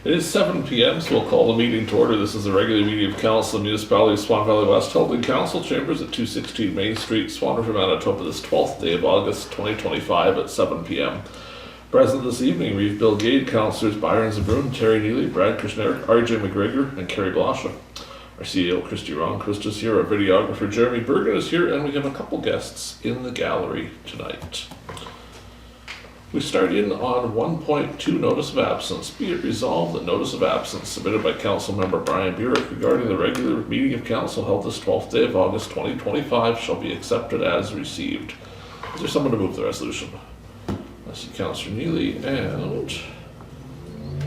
It is 7 p.m., so we'll call the meeting to order. This is a regular meeting of Council, Municipality of Swan Valley West, held in Council Chambers at 216 Main Street, Swan River, Manitoba, this 12th day of August 2025 at 7 p.m. Present this evening, Reeve, Gade, Councillors Byron, Zbirun, Carrie, Neely, Brad Kushniryk, RJ McGregor, and Carrie, Blosha. Our CEO, Kristi, Ronnquist is here, our videographer, Jeremy Bergen is here, and we have a couple guests in the gallery tonight. We start in on 1.2, notice of absence. Be it resolved that notice of absence submitted by Council Member Brian Burick regarding the regular meeting of Council held this 12th day of August 2025 shall be accepted as received. Is there someone to move the resolution? I see Councillor Neely and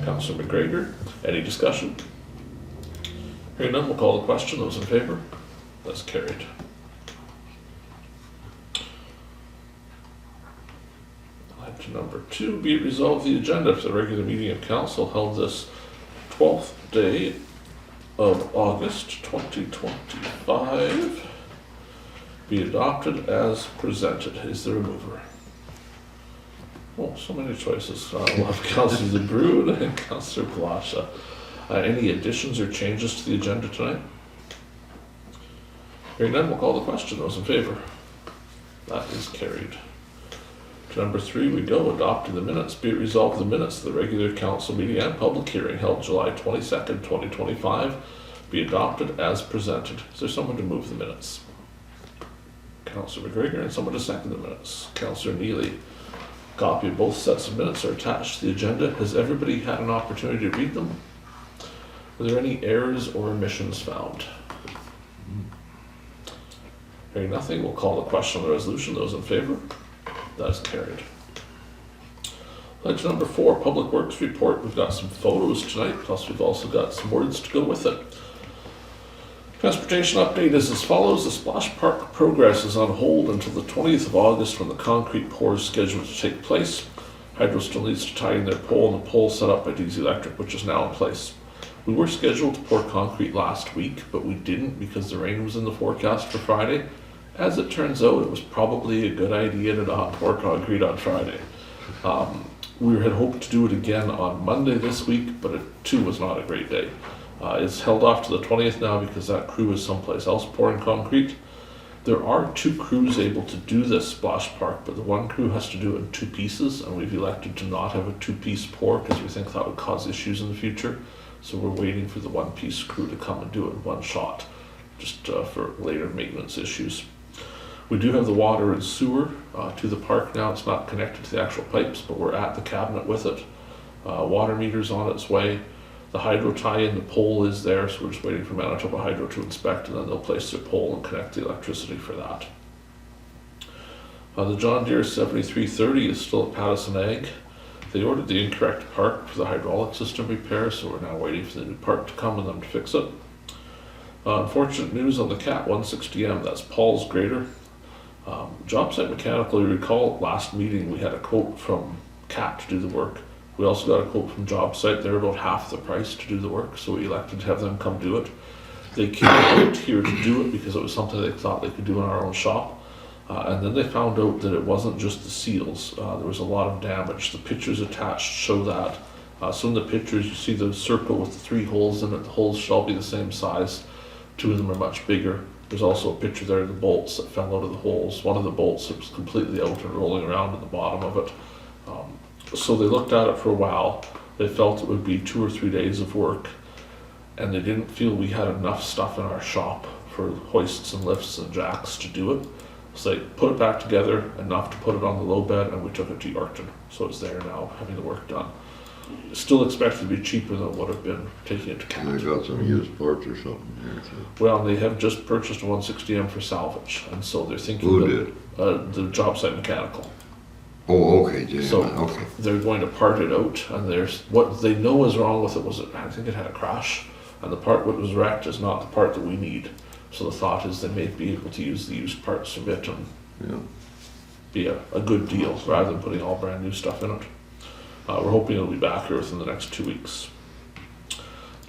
Councillor McGregor. Any discussion? Hearing none, we'll call the question. Those in favour? That's carried. To number 2, be it resolved the agenda for the regular meeting of Council held this 12th day of August 2025 be adopted as presented. Is there a mover? Oh, so many choices. We'll have Councillor Zbirun and Councillor Blosha. Any additions or changes to the agenda tonight? Hearing none, we'll call the question. Those in favour? That is carried. To number 3 we go, adopting the minutes. Be it resolved the minutes of the regular council meeting and public hearing held July 22nd, 2025 be adopted as presented. Is there someone to move the minutes? Councillor McGregor, and someone to second the minutes. Councillor Neely. Copy of both sets of minutes are attached to the agenda. Has everybody had an opportunity to read them? Were there any errors or omissions found? Hearing nothing, we'll call the question on the resolution. Those in favour? That is carried. To number 4, Public Works Report. We've got some photos tonight, plus we've also got some words to go with it. Transportation update is as follows. The Splash Park progress is on hold until the 20th of August when the concrete pour is scheduled to take place. Hydro still needs to tie in their pole, and the pole set up by DZ Electric, which is now in place. We were scheduled to pour concrete last week, but we didn't because the rain was in the forecast for Friday. As it turns out, it was probably a good idea to not pour concrete on Friday. We had hoped to do it again on Monday this week, but it too was not a great day. It's held off to the 20th now because that crew is someplace else pouring concrete. There are 2 crews able to do this splash park, but the one crew has to do it in 2 pieces, and we've elected to not have a 2-piece pour because we think that would cause issues in the future. So we're waiting for the 1-piece crew to come and do it in one shot, just for later maintenance issues. We do have the water and sewer to the park now. It's not connected to the actual pipes, but we're at the cabinet with it. Water meter's on its way. The hydro tie-in, the pole is there, so we're just waiting for Manitoba Hydro to inspect, and then they'll place their pole and connect the electricity for that. The John Deere 7330 is still at Pattison Ag. They ordered the incorrect part for the hydraulic system repair, so we're now waiting for the new part to come and them to fix it. Unfortunate news on the Cat 160M, that's Paul's grader. Job site mechanical, you recall last meeting we had a quote from CAT to do the work. We also got a quote from job site. They're about half the price to do the work, so we elected to have them come do it. They came out here to do it because it was something they thought they could do in our own shop, and then they found out that it wasn't just the seals. There was a lot of damage. The pictures attached show that. So in the pictures you see the circle with the 3 holes in it. The holes should all be the same size. 2 of them are much bigger. There's also a picture there of the bolts that fell out of the holes. One of the bolts was completely out and rolling around at the bottom of it. So they looked at it for a while. They felt it would be 2 or 3 days of work, and they didn't feel we had enough stuff in our shop for hoists and lifts and jacks to do it. So they put it back together enough to put it on the low bed, and we took it to Yorkton. So it's there now, having the work done. Still expected to be cheaper than it would have been taking it to CAT. And they got some used parts or something here too. Well, they have just purchased a 160M for salvage, and so they're thinking Who that the job site mechanical. Oh, okay, yeah, So okay. they're going to part it out, and there's what they know is wrong with it was I think it had a crash, and the part that was wrecked is not the part that we need. So the thought is they may be able to use the used parts from it and be a good deal rather than putting all brand new stuff in it. We're hoping it'll be back here within the next 2 weeks.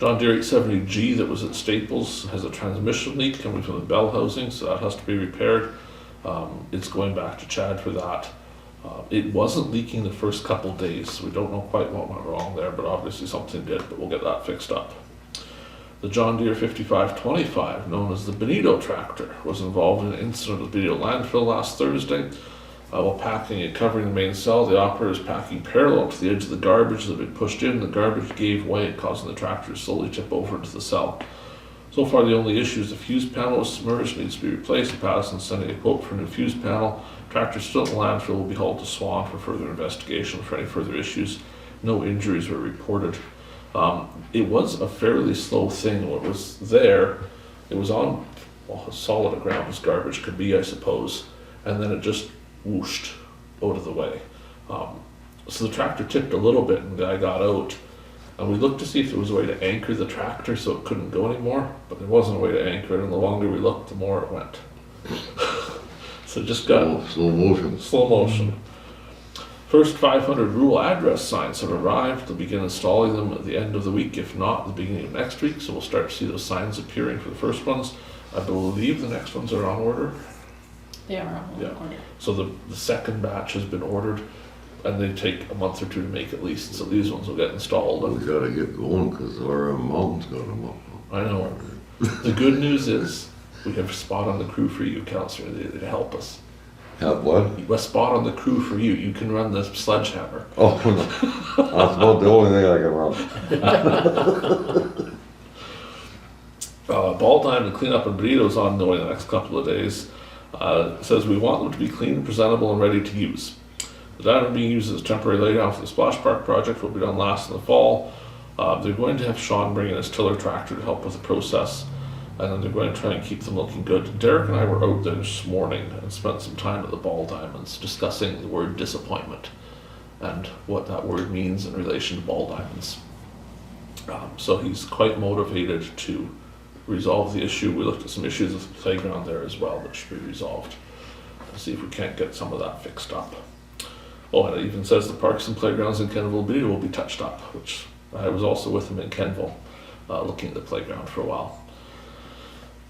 John Deere 870G that was at Staples has a transmission leak coming from the bell housing, so that has to be repaired. It's going back to Chad for that. It wasn't leaking the first couple days, so we don't know quite what went wrong there, but obviously something did, but we'll get that fixed up. The John Deere 5525, known as the Bonito tractor, was involved in an incident at the Bonito landfill last Thursday. While packing and covering the main cell, the operator was packing parallel to the edge of the garbage that had been pushed in. The garbage gave way, causing the tractor to slowly tip over into the cell. So far, the only issue is the fuse panel was submerged, needs to be replaced. Patterson's sending a quote for a new fuse panel. Tractor still in the landfill, will be hauled to Swan for further investigation for any further issues. No injuries were reported. It was a fairly slow thing. What was there, it was on as solid a ground as garbage could be, I suppose, and then it just whooshed out of the way. So the tractor tipped a little bit and the guy got out, and we looked to see if there was a way to anchor the tractor so it couldn't go anymore, but there wasn't a way to anchor it, and the longer we looked, the more it went. So it just got slow motion. Slow motion. First 500 rural address signs have arrived. They'll begin installing them at the end of the week, if not the beginning of next week, so we'll start to see those signs appearing for the first ones. I believe the next ones are on order. They are on order. So the second batch has been ordered, and they take a month or two to make at least, so these ones will get installed. We gotta get going, because our mountain's got them up. I know. The good news is, we have a spot on the crew for you, Councillor, to help us. Have what? A spot on the crew for you. You can run the sledgehammer. Oh, no. That's about the only thing I can run. Ball time to clean up and burritos ongoing the next couple of days. It says we want them to be clean, presentable, and ready to use. The diamond being used as a temporary laydown for the Splash Park project will be done last in the fall. They're going to have Sean bring in his tiller tractor to help with the process, and then they're going to try and keep them looking good. Derek and I were out there this morning and spent some time at the Ball Diamonds discussing the word disappointment and what that word means in relation to ball diamonds. So he's quite motivated to resolve the issue. We looked at some issues with the playground there as well that should be resolved. Let's see if we can't get some of that fixed up. Oh, and it even says the parks and playgrounds in Kenville will be touched up, which I was also with him in Kenville, looking at the playground for a while.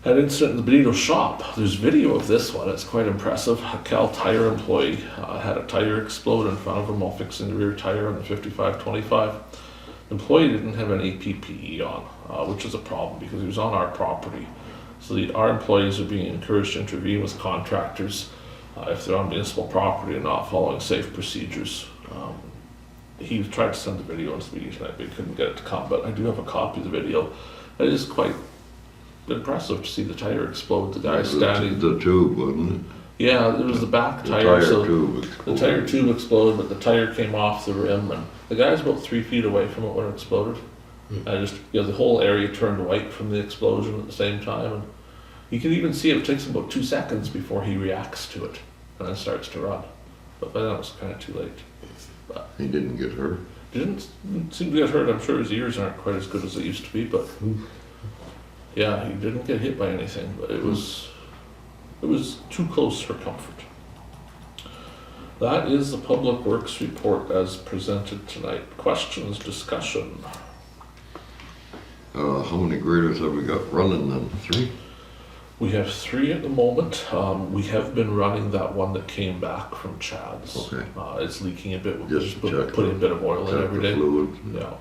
Had an incident in the Benito shop. There's video of this one. It's quite impressive. A Cal tire employee had a tire explode in front of him while fixing the rear tire on the 5525. The employee didn't have any PPE on, which is a problem because he was on our property. So our employees are being encouraged to intervene with contractors if they're on municipal property and not following safe procedures. He tried to send the video into the meeting tonight, but he couldn't get it to come. But I do have a copy of the video. It is quite impressive to see the tire explode. The guy standing. The tube, wasn't it? Yeah, it was the back tire. The tire tube exploded, but the tire came off the rim, and the guy's about 3 feet away from it when it exploded. The whole area turned white from the explosion at the same time, and you can even see it takes him about 2 seconds before he reacts to it, and then starts to run. But by then it was kind of too late. But he didn't get hurt. Didn't seem to get hurt. I'm sure his ears aren't quite as good as they used to be, but yeah, he didn't get hit by anything. But it was too close for comfort. That is the Public Works report as presented tonight. Questions, discussion? How many graders have we got running then? 3? We have 3 at the moment. We have been running that one that came back from Chad's. Okay. It's leaking a bit. We're Just putting a bit of oil in every day. Fluid. Yeah.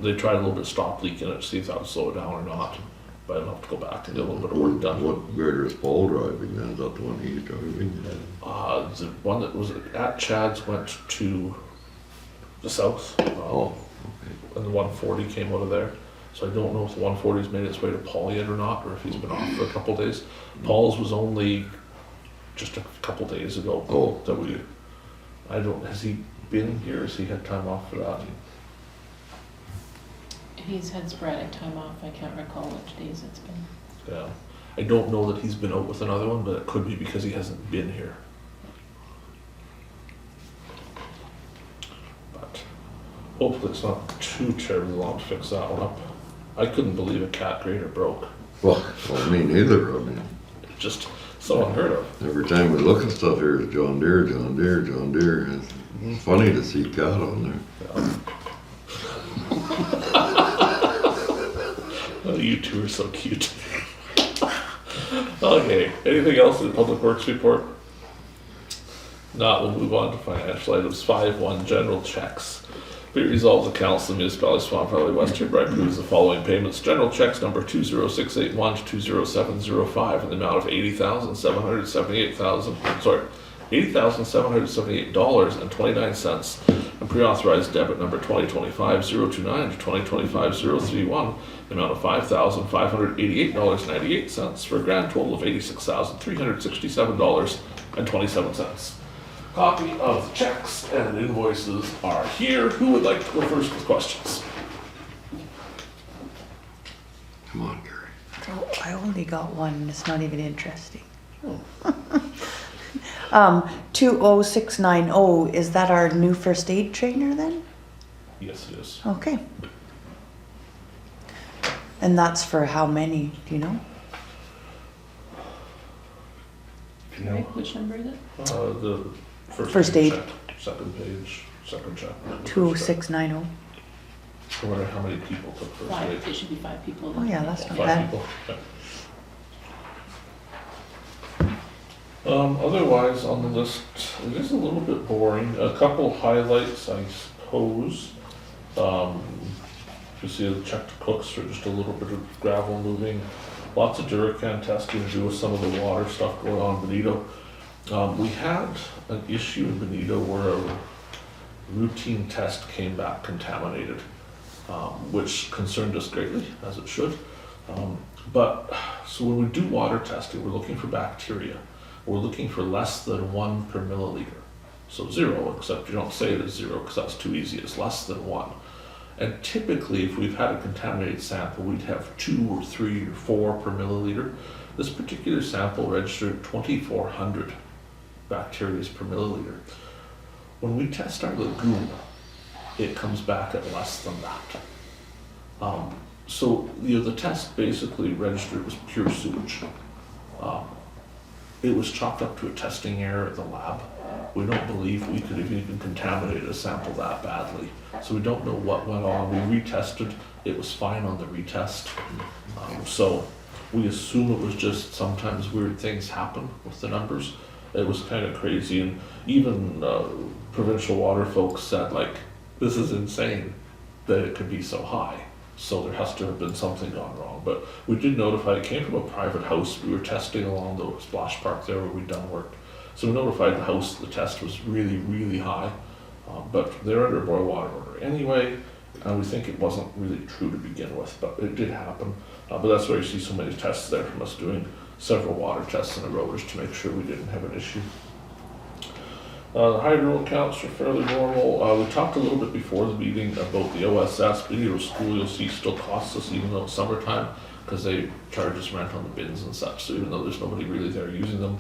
They tried a little bit to stop leaking it, see if that would slow it down or not. But I'll have to go back and get a little bit of work done. What grader is Paul driving then? Is that the one he's driving? The one that was at Chad's went to the south. And the 140 came out of there. So I don't know if the 140's made its way to Paul yet or not, or if he's been off for a couple of days. Paul's was only just a couple of days ago. Has he been here? Has he had time off for that? He's had sporadic time off. I can't recall which days it's been. Yeah. I don't know that he's been out with another one, but it could be because he hasn't been here. But hopefully it's not too terribly long to fix that one up. I couldn't believe a cat grader broke. Well, me neither. I mean, It's just so unheard of. every time we look at stuff here, it's John Deere, John Deere, John Deere. It's funny to see cat on there. Yeah. Oh, you two are so cute. Okay, anything else in the Public Works report? Not, we'll move on to financial items. 5.1, general checks. Be it resolved, the Council of the Municipality of Swan Valley West hereby approves the following payments. General checks number 20681 to 20705 in the amount of $80,778.29, and pre-authorized debit number 2025-029 to 2025-031 in the amount of $5,588.98 for a grand total of $86,367.27. Copy of the checks and invoices are here. Who would like to go first with questions? Come on, Carrie. Oh, I only got one, and it's not even interesting. 20690, is that our new first aid trainer then? Yes, it is. Okay. And that's for how many, do you know? Right, which number is it? The First aid. check, second page, second check. 20690. I wonder how many people took first aid. 5, it should be 5 people. Oh, yeah, that's not 5 bad. people. Okay. Otherwise on the list, it is a little bit boring. A couple highlights, I suppose. You see the checked cooks for just a little bit of gravel moving. Lots of Duracan testing to do with some of the water stuff going on in Benito. We had an issue in Benito where a routine test came back contaminated, which concerned us greatly, as it should. So when we do water testing, we're looking for bacteria. We're looking for less than 1 per milliliter. So 0, except you don't say it is 0 because that's too easy. It's less than 1. And typically, if we've had a contaminated sample, we'd have 2 or 3 or 4 per milliliter. This particular sample registered 2,400 bacteria per milliliter. When we test our lagoon, it comes back at less than that. So the test basically registered was pure sewage. It was chalked up to a testing error at the lab. We don't believe we could have even contaminated a sample that badly. So we don't know what went on. We retested. It was fine on the retest. So we assume it was just sometimes weird things happen with the numbers. It was kind of crazy. And even provincial water folks said, like, this is insane that it could be so high. So there has to have been something gone wrong. But we did notify, it came from a private house. We were testing along the splash park there where we'd done work. So we notified the house the test was really, really high. But they're under a boil water order anyway. And we think it wasn't really true to begin with, but it did happen. But that's why you see so many tests there from us doing several water tests in a row just to make sure we didn't have an issue. The hydro accounts are fairly normal. We talked a little bit before the meeting about the OSS. Benito School, you'll see, still costs us even though it's summertime because they charge us rent on the bins and such. So even though there's nobody really there using them,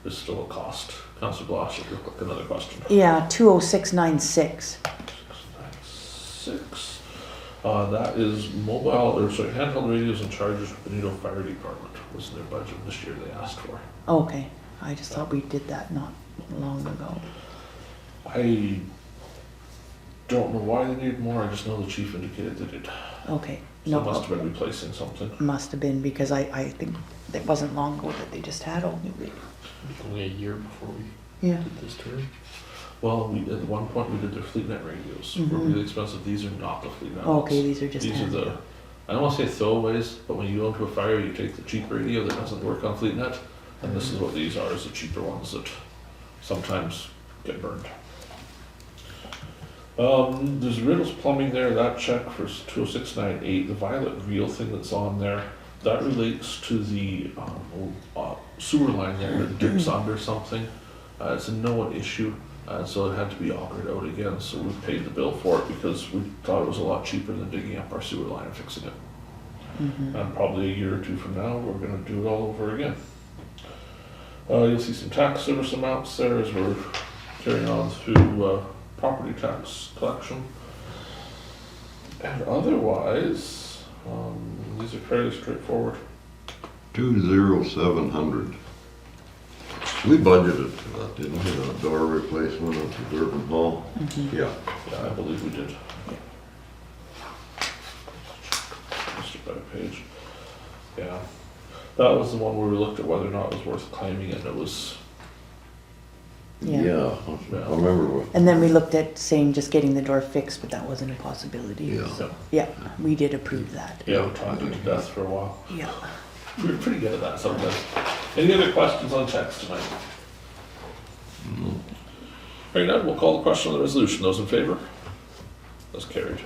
there's still a cost. Councillor Blosha, real quick, another question. Yeah, 20696. 696. That is handheld radios and chargers for Benito Fire Department was in their budget this year they asked for. Okay, I just thought we did that not long ago. I don't know why they need more, I just know the chief indicated they did. Okay, So no it must have problem. been replacing something. Must have been because I think it wasn't long ago that they just had all new radios. Only a year before we Yeah. did this term. Well, at one point we did their FleetNet radios. Were Mhm. really expensive. These are not the FleetNet Okay, ones. these are just These are the, I don't want to say throwaways, but when you go into a fire, you take the cheap radio that doesn't work on FleetNet, and this is what these are, is the cheaper ones that sometimes get burned. There's Riddle's Plumbing there, that check for 20698, the violet reel thing that's on there, that relates to the sewer line there that dips under something. It's a known issue, so it had to be augured out again, so we paid the bill for it because we thought it was a lot cheaper than digging up our sewer line and fixing it. And probably a year or two from now, we're gonna do it all over again. You'll see some tax service amounts there as we're carrying on through property tax collection. And otherwise, these are fairly straightforward. 20700. We budgeted for that, didn't we? That door replacement at the Zbirun Hall? Yeah. Yeah, I believe we did. Just a better page. Yeah. That was the one where we looked at whether or not it was worth claiming, and it was Yeah, I remember what, And then we looked at saying just getting the door fixed, but that wasn't a possibility. Yeah. So, yeah, we did approve that. Yeah, we talked it to death for a while. Yeah. We were pretty good at that sometimes. Any other questions on checks tonight? Hearing none, we'll call the question on the resolution. Those in favor? That's carried.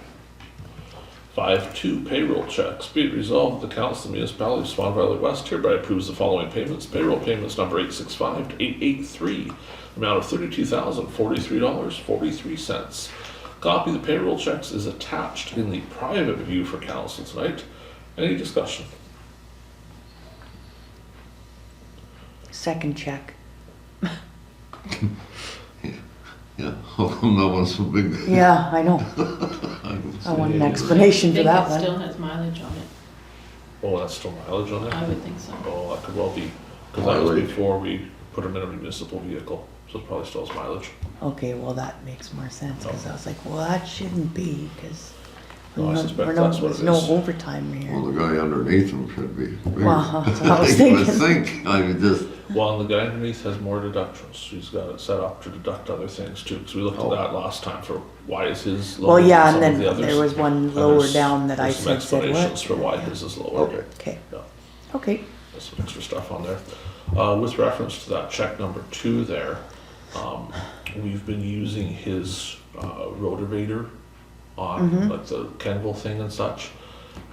5.2 payroll checks. Be it resolved that the Council of the Municipality of Swan Valley West hereby approves the following payments. Payroll payments number 865 to 883, amount of $32,043.43. Copy of the payroll checks is attached in the private view for council tonight. Any discussion? Second check. yeah, how come that one's so big? Yeah, I know. I want an explanation I for think that it one. still has mileage on it. Oh, that's still mileage on it? I would think so. Oh, that could well be, because that was Mileage. before we put them in a municipal vehicle, so it probably still has mileage. Okay, well, that makes more sense, because I was like, well, that shouldn't be, because No, I suspect no, that's what there's it no is. overtime Well, here. the guy underneath him should be bigger. Well, that's what I was You would thinking. think, I mean, just, Well, and the guy underneath has more deductions. He's got it set up to deduct other things too, because we looked Oh. at that last time for why is his Well, lower than yeah, some and of the then others. there was one And lower there's- down that I there's some said explanations what? for why his is lower. okay. Okay, Yeah, okay. there's some extra stuff on there. With reference to that check number 2 there, we've been using his rotavator on like the Kenville thing and such.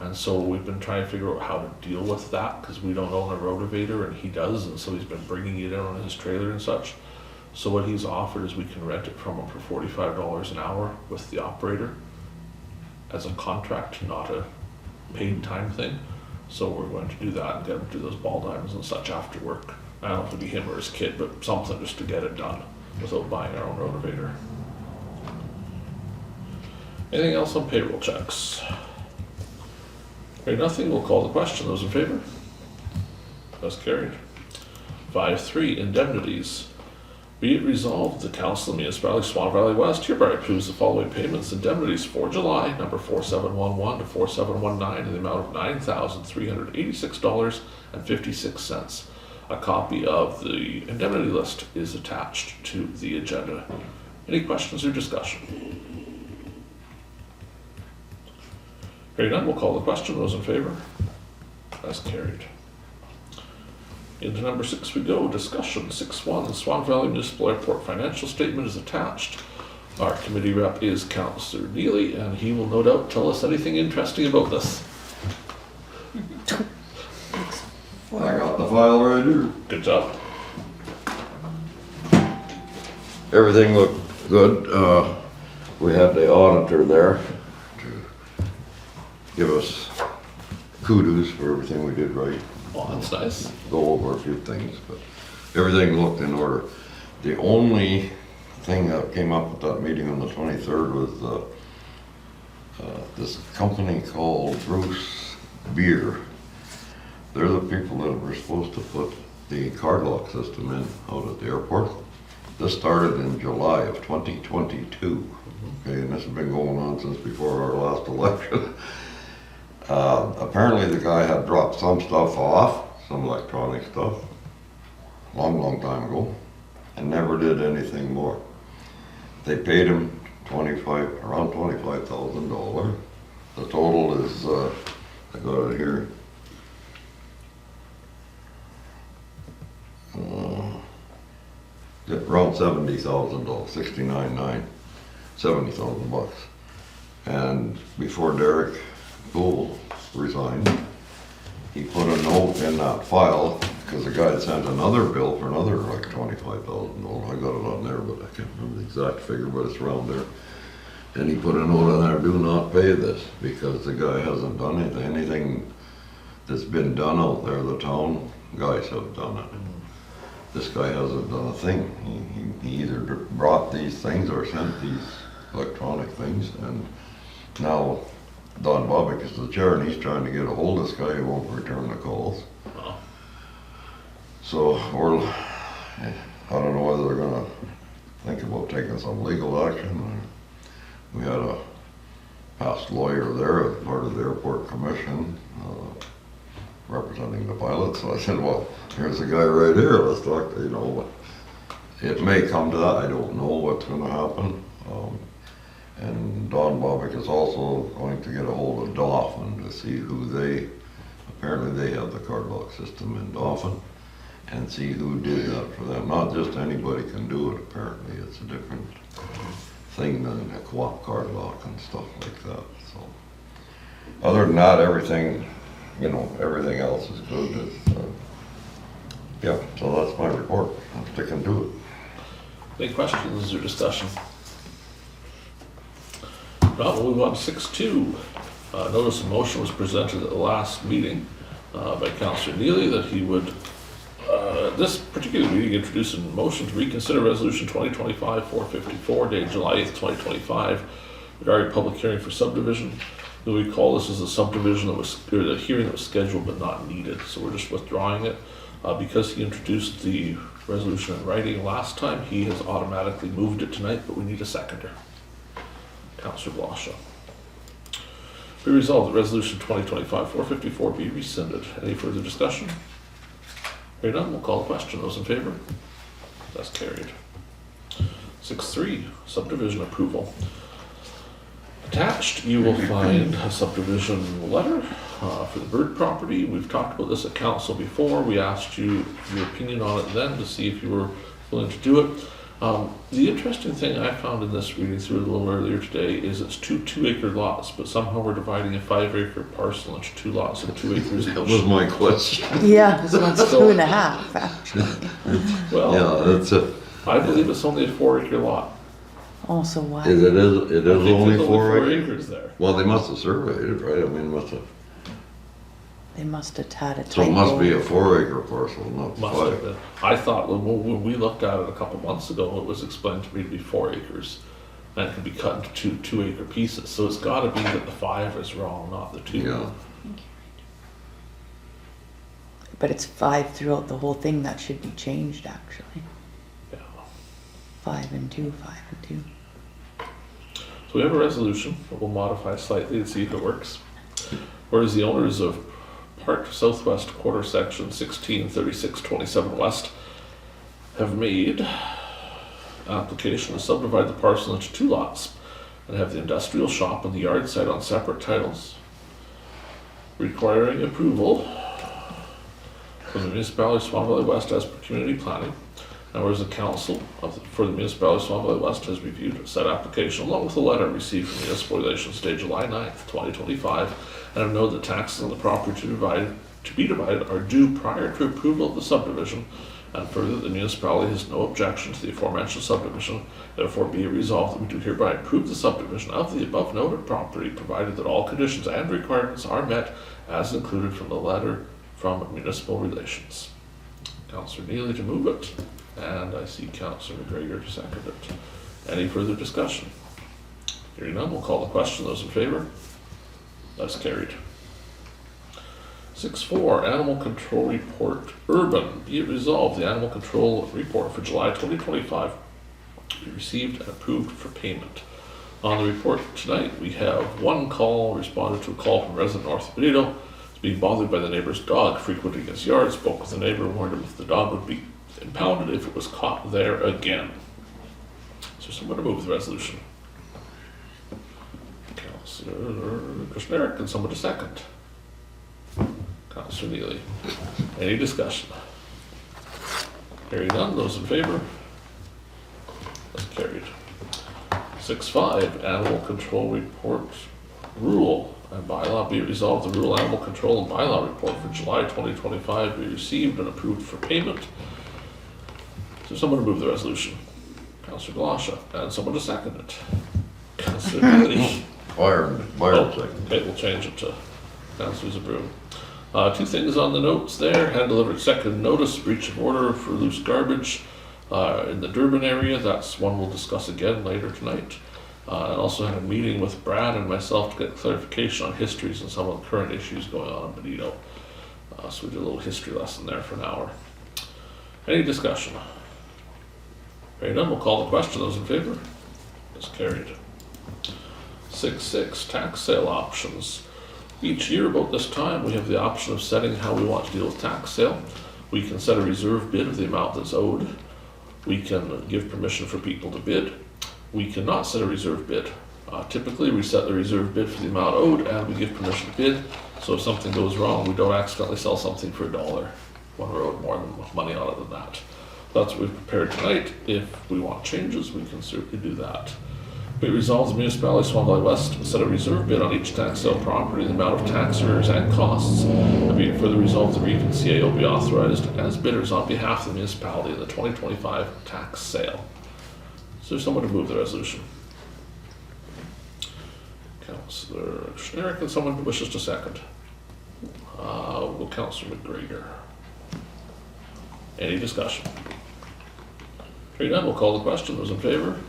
And so we've been trying to figure out how to deal with that because we don't own a rotavator and he does, and so he's been bringing it in on his trailer and such. So what he's offered is we can rent it from him for $45 an hour with the operator as a contract, not a paid time thing. So we're going to do that and get him to do those ball diamonds and such after work. I don't know if it'll be him or his kid, but something just to get it done without buying our own rotavator. Anything else on payroll checks? Hearing nothing, we'll call the question. Those in favor? That's carried. 5.3 indemnities. Be it resolved, the Council of the Municipality of Swan Valley West hereby approves the following payments. Indemnities for July, number 4711 to 4719, in the amount of $9,386.56. A copy of the indemnity list is attached to the agenda. Any questions or discussion? Hearing none, we'll call the question. Those in favor? That's carried. Into number 6 we go. Discussion 6.1. The Swan Valley Municipal Airport financial statement is attached. Our committee rep is Councillor Neely, and he will no doubt tell us anything interesting about this. I got the file right here. Good job. Everything looked good. We had the auditor there to give us kudos for everything we did right. Well, that's nice. Go over a few things, but everything looked in order. The only thing that came up at that meeting on the 23rd was this company called Bruce Beer. They're the people that were supposed to put the card lock system in out at the airport. This started in July of 2022. Okay, and this has been going on since before our last election. Apparently the guy had dropped some stuff off, some electronic stuff, long time ago, and never did anything more. They paid him around $25,000. The total is, I got it here. Around $70,000, 69,900, $70,000. And before Derek Gould resigned, he put a note in that file, because the guy had sent another bill for another like $25,000. I got it on there, but I can't remember the exact figure, but it's around there. And he put a note on there, do not pay this, because the guy hasn't done anything that's been done out there, the town guys have done it. This guy hasn't done a thing. He either brought these things or sent these electronic things, and now Don Bobbick is the chair, and he's trying to get a hold of this guy who won't return the calls. Wow. So I don't know whether they're gonna think about taking some legal action. We had a past lawyer there as part of the airport commission, representing the pilots. So I said, well, here's the guy right here, let's talk to, it may come to that, I don't know what's gonna happen. And Don Bobick is also going to get a hold of Dauphin to see who apparently they have the card lock system in Dauphin, and see who did that for them. Not just anybody can do it, apparently, it's a different thing than a co-op card lock and stuff like that, so. Other than that, everything, everything else is good. Yeah, so that's my report. I'm sticking to it. Any questions or discussion? Now we'll move on to 6.2. Notice of motion was presented at the last meeting by Councillor Neely that he would, at this particular meeting, introduce a motion to reconsider Resolution 2025-454 dated July 8th, 2025 regarding public hearing for subdivision. You'll recall this is a subdivision that was, or the hearing that was scheduled but not needed, so we're just withdrawing it. Because he introduced the resolution in writing last time, he has automatically moved it tonight, but we need a seconder. Councillor Blosha. Be resolved that Resolution 2025-454 be rescinded. Any further discussion? Hearing none, we'll call the question. Those in favor? That's carried. 6.3, subdivision approval. Attached, you will find a subdivision letter for the Bird property. We've talked about this at council before. We asked you your opinion on it then to see if you were willing to do it. The interesting thing I found in this, reading through it a little earlier today, is it's two 2-acre lots, but somehow we're dividing a 5-acre parcel into 2 lots of 2 acres each. That was my question. Yeah, this one's 2.5, actually. Well, Yeah, that's it. I believe it's only a 4-acre lot. Also, why? It is I think only there's 4 acres? acres there. Well, they must have surveyed it, right? I mean, They must have had a so it typo. must be a 4-acre parcel, not Must have 5. been. I thought when we looked at it a couple months ago, it was explained to me to be 4 acres. And it can be cut into 2-acre pieces. So it's gotta be that the 5 is wrong, not the 2. Yeah. But it's 5 throughout the whole thing. That should be changed, actually. Yeah. 5 and 2, 5 and 2. So we have a resolution that we'll modify slightly to see if it works. Whereas the owners of Park Southwest Quarter Section 163627 West have made application to subdivide the parcel into 2 lots and have the industrial shop and the yard site on separate titles, requiring approval from the Municipality of Swan Valley West as per community planning. And whereas the council for the Municipality of Swan Valley West has reviewed said application along with a letter received from Municipal Relations dated July 9th, 2025, and have noted that taxes on the property to be divided are due prior to approval of the subdivision, and further, the municipality has no objection to the aforementioned subdivision. Therefore, be it resolved that we do hereby approve the subdivision of the above noted property, provided that all conditions and requirements are met as included from the letter from Municipal Relations. Councillor Neely to move it, and I see Councillor McGregor to second it. Any further discussion? Hearing none, we'll call the question. Those in favor? That's carried. 6.4, Animal Control Report. Urban, be it resolved, the Animal Control Report for July 2025 be received and approved for payment. On the report tonight, we have 1 call, responded to a call from resident north of Benito. Is being bothered by the neighbor's dog frequenting his yard. Spoke with the neighbor, warned him if the dog would be impounded if it was caught there again. So someone to move the resolution. Councillor Kushniryk, and someone to second. Councillor Neely. Any discussion? Hearing none, those in favor? That's carried. 6.5, Animal Control Report Rule and Bylaw. Be it resolved, the Rural Animal Control and Bylaw Report for July 2025 be received and approved for payment. So someone to move the resolution. Councillor Blosha, and someone to second it. Councillor Neely. Byron second. Okay, we'll change it to Councillor Zbirun. 2 things on the notes there. Hand delivered second notice, breach of order for loose garbage in the Durban area. That's one we'll discuss again later tonight. And also had a meeting with Brad and myself to get clarification on histories and some of the current issues going on in Benito. So we did a little history lesson there for an hour. Any discussion? Hearing none, we'll call the question. Those in favor? It's carried. 6.6, tax sale options. Each year about this time, we have the option of setting how we want to deal with tax sale. We can set a reserve bid of the amount that's owed, We can give permission for people to bid. We cannot set a reserve bid. Typically, we set the reserve bid for the amount owed and we give permission to bid. So if something goes wrong, we don't accidentally sell something for $1 when we're owed more money on it than that. That's what we've prepared tonight. If we want changes, we can certainly do that. Be it resolved, the Municipality of Swan Valley West set a reserve bid on each tax sale property, the amount of tax arrears and costs. And be it further resolved, the Reeve and CAO be authorized as bidders on behalf of the municipality in the 2025 tax sale. Is there someone to move the resolution? Councillor Kushniryk, and someone who wishes to second. Will Councillor McGregor. Any discussion? Hearing none, we'll call the question. Those in favor?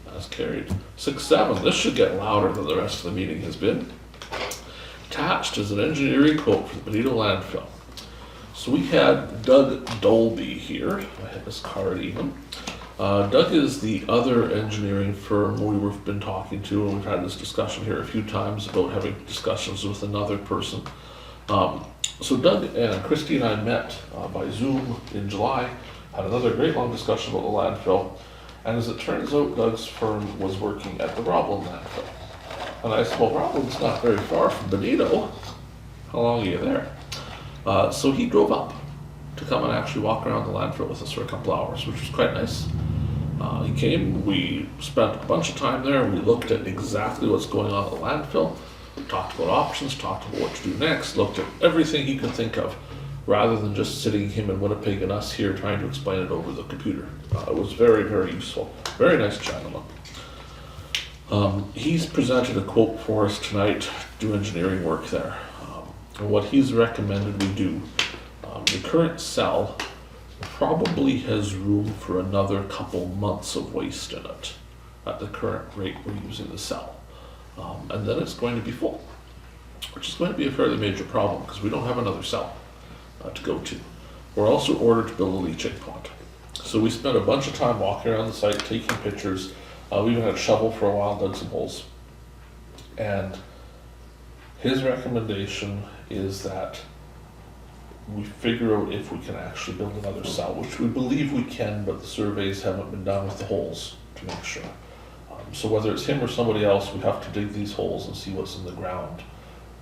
That's carried. 6-7, this should get louder than the rest of the meeting has been. Attached is an engineering quote for the Benito landfill. So we had Doug Dolby here. I have his card even. Doug is the other engineering firm we've been talking to, and we've had this discussion here a few times about having discussions with another person. So Doug and Kristi and I met by Zoom in July, had another great long discussion about the landfill, and as it turns out, Doug's firm was working at the Roblin landfill. And I said, well, Roblin's not very far from Benito. How long are you there? So he drove up to come and actually walk around the landfill with us for a couple hours, which was quite nice. He came, we spent a bunch of time there, we looked at exactly what's going on at the landfill, talked about options, talked about what to do next, looked at everything he could think of, rather than just sitting him in Winnipeg and us here trying to explain it over the computer. It was very, very useful. Very nice gentleman. He's presented a quote for us tonight to do engineering work there. And what he's recommended we do, the current cell probably has room for another couple months of waste in it at the current rate we're using the cell. And then it's going to be full, which is going to be a fairly major problem because we don't have another cell to go to. We're also ordered to build a leaching pond. So we spent a bunch of time walking around the site, taking pictures. We even had a shovel for a while, dug some holes. And his recommendation is that we figure out if we can actually build another cell, which we believe we can, but the surveys haven't been done with the holes to make sure. So whether it's him or somebody else, we have to dig these holes and see what's in the ground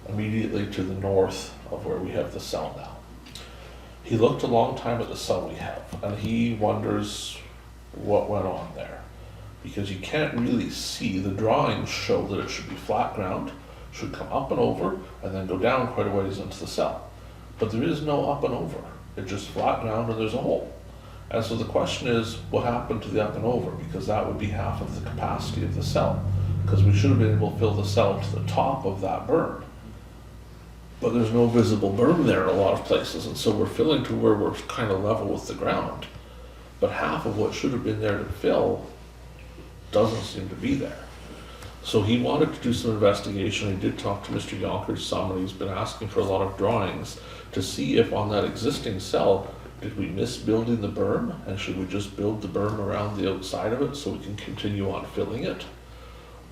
immediately to the north of where we have the cell now. He looked a long time at the cell we have, and he wonders what went on there. Because you can't really see, the drawings show that it should be flat ground, should come up and over, and then go down quite a ways into the cell. But there is no up and over. It's just flat ground and there's a hole. And so the question is, what happened to the up and over? Because that would be half of the capacity of the cell. Because we should have been able to fill the cell to the top of that berm. But there's no visible berm there in a lot of places, and so we're filling to where we're kind of level with the ground. But half of what should have been there to fill doesn't seem to be there. So he wanted to do some investigation. He did talk to Mr. Yonkers some, and he's been asking for a lot of drawings to see if on that existing cell, did we miss building the berm, and should we just build the berm around the outside of it so we can continue on filling it?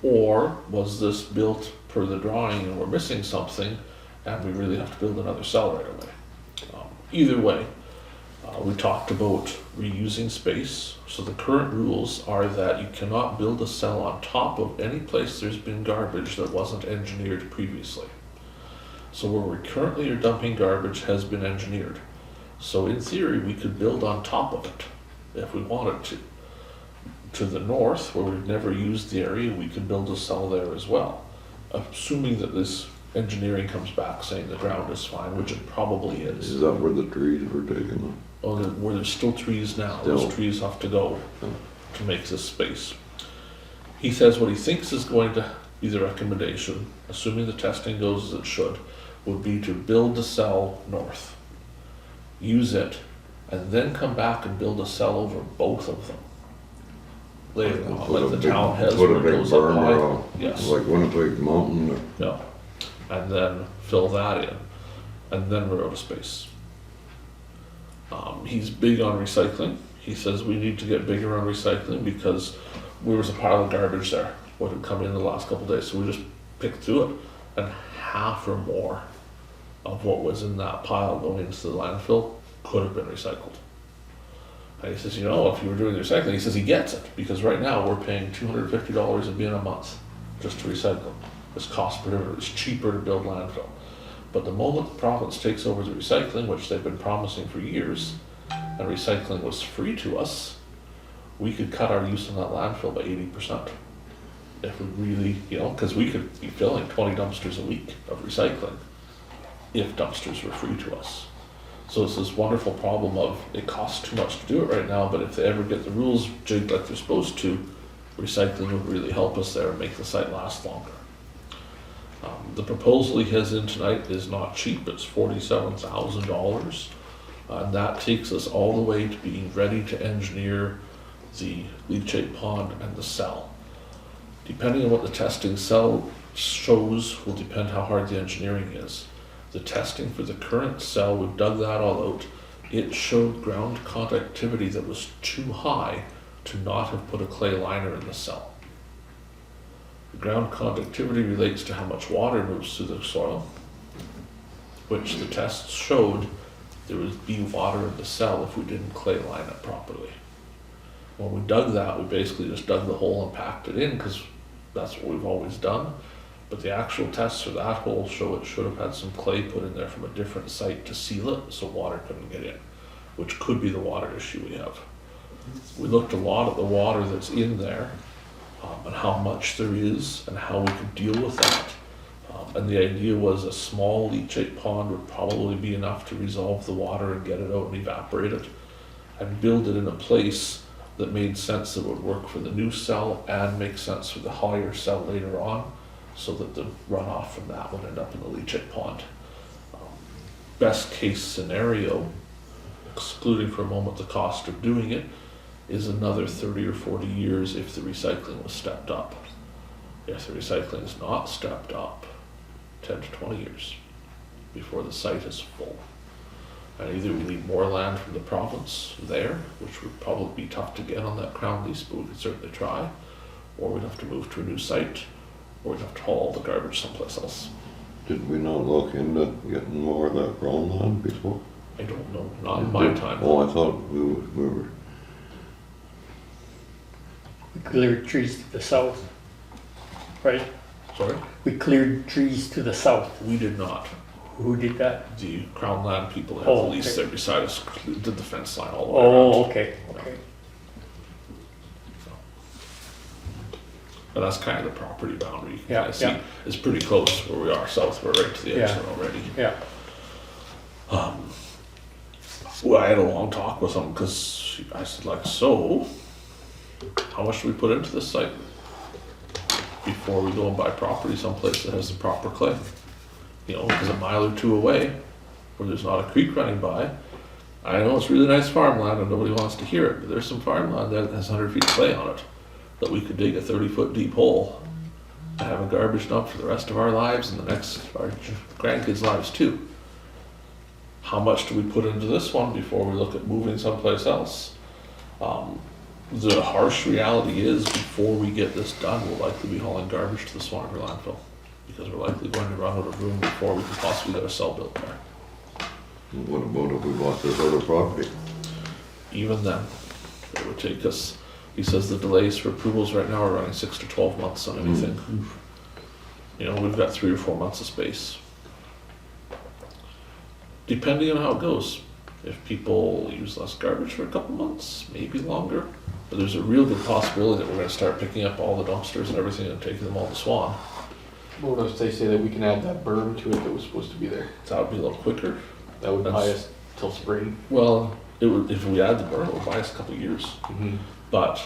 Or was this built per the drawing and we're missing something and we really have to build another cell right away? Either way, we talked about reusing space. So the current rules are that you cannot build a cell on top of any place there's been garbage that wasn't engineered previously. So where we currently are dumping garbage has been engineered. So in theory, we could build on top of it if we wanted to. To the north, where we've never used the area, we could build a cell there as well. Assuming that this engineering comes back saying the ground is fine, which it probably is. Is that where the trees were taken? Oh, where there's still trees now. Still. Those trees have to go to make this space. He says what he thinks is going to be the recommendation, assuming the testing goes as it should, would be to build the cell north, use it, and then come back and build a cell over both of them. Later on, like the town has Put where a it big goes up berm high. around, Yes. like Winnipeg Mountain or. Yeah, and then fill that in, and then we're out of space. He's big on recycling. He says we need to get bigger on recycling because there was a pile of garbage there, what had come in the last couple of days, so we just picked through it, and half or more of what was in that pile going into the landfill could have been recycled. And he says, you know, if you were doing the recycling, he says he gets it, because right now we're paying $250 a bin a month just to recycle. It's cost prohibitive, it's cheaper to build landfill. But the moment the province takes over the recycling, which they've been promising for years, and recycling was free to us, we could cut our use on that landfill by 80%. If we really, you know, because we could be filling 20 dumpsters a week of recycling if dumpsters were free to us. So it's this wonderful problem of it costs too much to do it right now, but if they ever get the rules jigged like they're supposed to, recycling would really help us there and make the site last longer. The proposal he has in tonight is not cheap, it's $47,000. And that takes us all the way to being ready to engineer the leachate pond and the cell. Depending on what the testing cell shows will depend how hard the engineering is. The testing for the current cell, we've dug that all out. It showed ground conductivity that was too high to not have put a clay liner in the cell. The ground conductivity relates to how much water moves through the soil, which the tests showed there would be water in the cell if we didn't clay line it properly. When we dug that, we basically just dug the hole and packed it in because that's what we've always done. But the actual tests for that hole show it should have had some clay put in there from a different site to seal it so water couldn't get in, which could be the water issue we have. We looked a lot at the water that's in there and how much there is and how we could deal with that. And the idea was a small leachate pond would probably be enough to resolve the water and get it out and evaporate it, and build it in a place that made sense that would work for the new cell and make sense for the higher cell later on, so that the runoff from that would end up in the leachate pond. Best case scenario, excluding for a moment the cost of doing it, is another 30 or 40 years if the recycling was stepped up. If the recycling is not stepped up, 10 to 20 years before the site is full. And either we need more land from the province there, which would probably be tough to get on that crown lease, but we could certainly try, or we'd have to move to a new site, or we'd have to haul all the garbage someplace else. Did we not look into getting more of that ground land before? I don't know, not in my time. Oh, I thought we were, We cleared trees to the south, right? Sorry? We cleared trees to the south. We did not. Who did that? The Crown Land people that have Oh, the lease okay. there beside us did the fence line all the way around. Oh, okay, okay. And that's kind of the property boundary. You can Yeah, kind of see yeah. it's pretty close where we are south. We're right to the Yeah. exit already. Yeah, Well, I had a long talk with him because I said, like, so how much do we put into this site before we go and buy property someplace that has the proper clay? You know, because a mile or two away, where there's not a creek running by, I know it's really nice farmland and nobody wants to hear it, but there's some farmland that has 100 feet of clay on it that we could dig a 30-foot deep hole and have a garbage dump for the rest of our lives and our grandkids' lives too. How much do we put into this one before we look at moving someplace else? The harsh reality is, before we get this done, we'll likely be hauling garbage to the Swan River landfill, because we're likely going to run out of room before we can possibly get a cell built there. what about if we bought this other property? Even then, it would take us, he says the delays for approvals right now are running 6 to 12 months on anything. You know, we've got 3 or 4 months of space. Depending on how it goes. If people use less garbage for a couple months, maybe longer. But there's a real good possibility that we're gonna start picking up all the dumpsters and everything and taking them all to Swan. What if they say that we can add that berm to it that was supposed to be there? So that would be a little quicker. That would buy That's- us till spring. Well, it would, if we add the burn, it would buy us a couple of years. But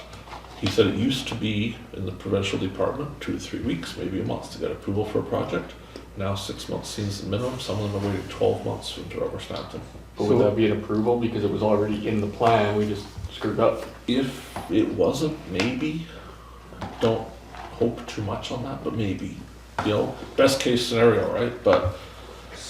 he said it used to be in the provincial department 2 to 3 weeks, maybe a month to get approval for a project. Now 6 months seems the minimum. Some of them are waiting 12 months from rubber stamping. But would that be an approval because it was already in the plan, we just screwed up? If it wasn't, maybe. Don't hope too much on that, but maybe. You know, best case scenario, right? But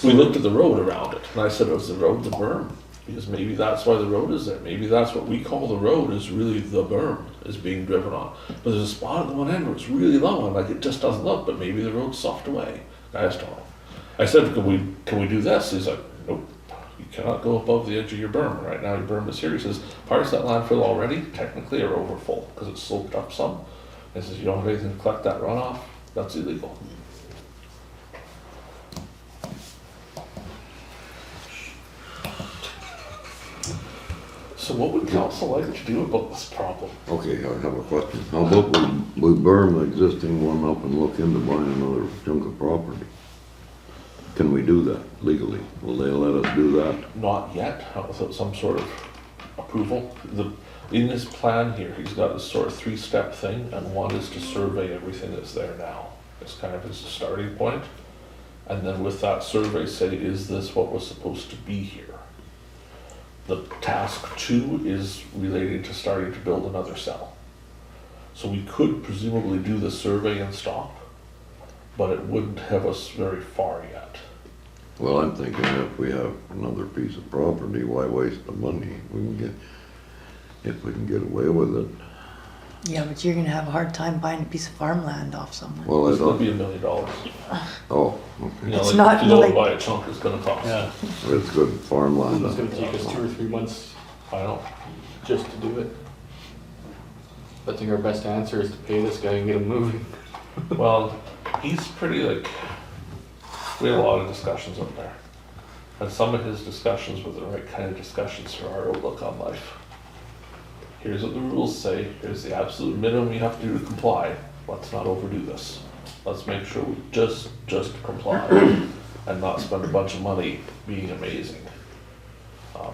we looked at the road around it, and I said, was the road the berm? Because maybe that's why the road is there. Maybe that's what we call the road, is really the berm is being driven on. But there's a spot at the one end where it's really low, and like it just doesn't look, but maybe the road's soft away. Guys don't know. I said, can we do this? He's like, nope. you cannot go above the edge of your berm. Right now your berm is here. He says, parts of that landfill already technically are over full because it's sloped up some. He says, you don't have anything to collect that runoff, that's illegal. So what would council like to do about this problem? Okay, I have a question. How about we burn the existing one up and look into buying another chunk of property? Can we do that legally? Will they let us do that? Not yet, not without some sort of approval. In his plan here, he's got this sort of three-step thing, and one is to survey everything that's there now. It's kind of his starting point. And then with that survey, say, is this what was supposed to be here? The task 2 is related to starting to build another cell. So we could presumably do the survey and stop, but it wouldn't have us very far yet. Well, I'm thinking if we have another piece of property, why waste the money? If we can get away with it. Yeah, but you're gonna have a hard time buying a piece of farmland off someone. Well, I It's gonna thought, be $1 million. oh, You okay. know, It's like, not if you go like- buy a chunk, it's gonna cost. Yeah, It's good farmland. it's gonna take us 2 or 3 months I know. just to do it. I think our best answer is to pay this guy and get him moving. Well, he's pretty like, we had a lot of discussions up there. And some of his discussions were the right kind of discussions for our outlook on life. Here's what the rules say, here's the absolute minimum you have to do to comply. Let's not overdo this. Let's make sure we just comply and not spend a bunch of money being amazing.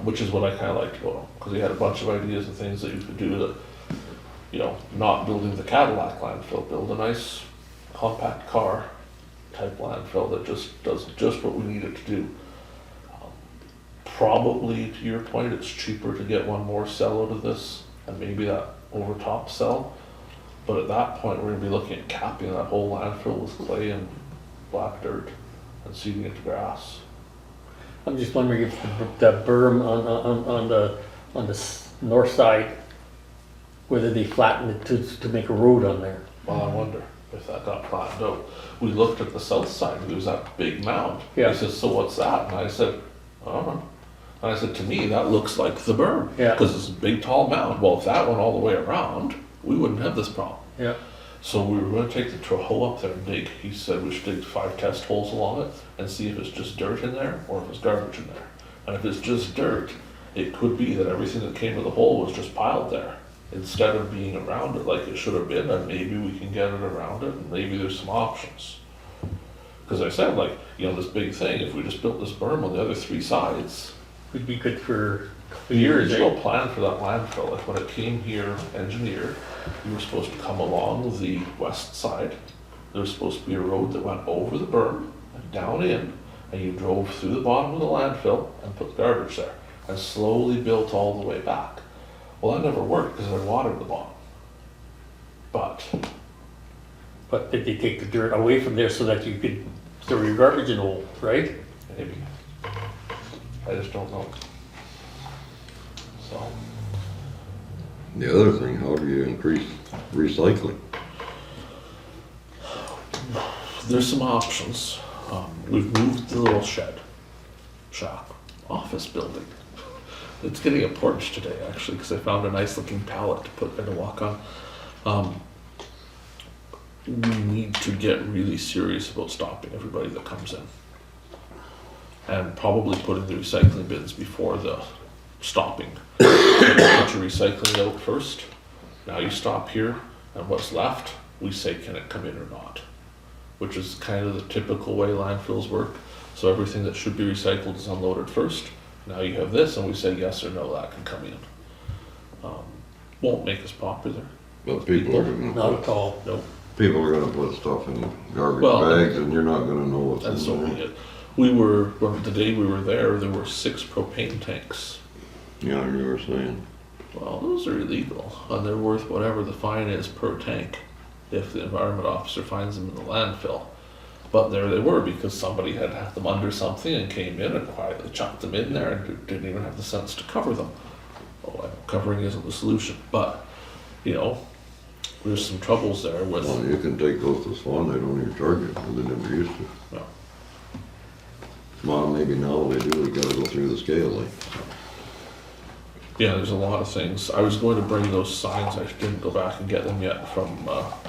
Which is what I kind of liked about him, because he had a bunch of ideas and things that you could do to, you know, not building the Cadillac landfill, build a nice compact car type landfill that just does just what we need it to do. Probably, to your point, it's cheaper to get one more cell out of this, and maybe that overtop cell. But at that point, we're gonna be looking at capping that whole landfill with clay and black dirt and seeding it to grass. I'm just wondering if the berm on the north side, whether they flatten it to make a road on there. Well, I wonder if that got flattened out. We looked at the south side, there was that big mound. Yeah. He says, so what's that? And I said, I don't know. And I said, to me, that looks like the berm. Yeah. Because it's a big, tall mound. Well, if that went all the way around, we wouldn't have this problem. Yeah. So we were gonna take the hoe up there and dig. He said we should dig 5 test holes along it and see if it's just dirt in there or if it's garbage in there. And if it's just dirt, it could be that everything that came to the hole was just piled there instead of being around it like it should have been, and maybe we can get it around it, and maybe there's some options. Because I said, like, you know, this big thing, if we just built this berm on the other 3 sides, Would be good for a couple the of years, original eh? plan for that landfill, like when it came here engineered, you were supposed to come along the west side. There was supposed to be a road that went over the berm and down in, and you drove through the bottom of the landfill and put garbage there, and slowly built all the way back. Well, that never worked because I watered the bottom. But But did they take the dirt away from there so that you could throw your garbage in the hole, right? maybe, I just don't know. So, The other thing, how do you increase recycling? there's some options. We've moved the little shop, office building. It's getting a porch today, actually, because I found a nice looking pallet to put in to walk on. We need to get really serious about stopping everybody that comes in. And probably putting the recycling bins before the stopping. Put your recycling out first, now you stop here, and what's left, we say, can it come in or not? Which is kind of the typical way landfills work. So everything that should be recycled is unloaded first. Now you have this, and we say yes or no, that can come in. Won't make us popular. But people are gonna Not put, at all. Nope. people are gonna put stuff in garbage Well, bags and you're not gonna know what's And so in be there. it. We were, well, the day we were there were 6 propane tanks. Yeah, you were saying. Well, those are illegal, and they're worth whatever the fine is per tank if the environment officer finds them in the landfill. But there they were because somebody had had them under something and came in and quietly chucked them in there and didn't even have the sense to cover them. Oh, I know covering isn't the solution, but, you know, there's some troubles there with, Well, you can take those to Swan, they don't even charge you, because they never used to. no. Well, maybe now they do, they gotta go through the scale, like. Yeah, there's a lot of things. I was going to bring those signs, I didn't go back and get them yet from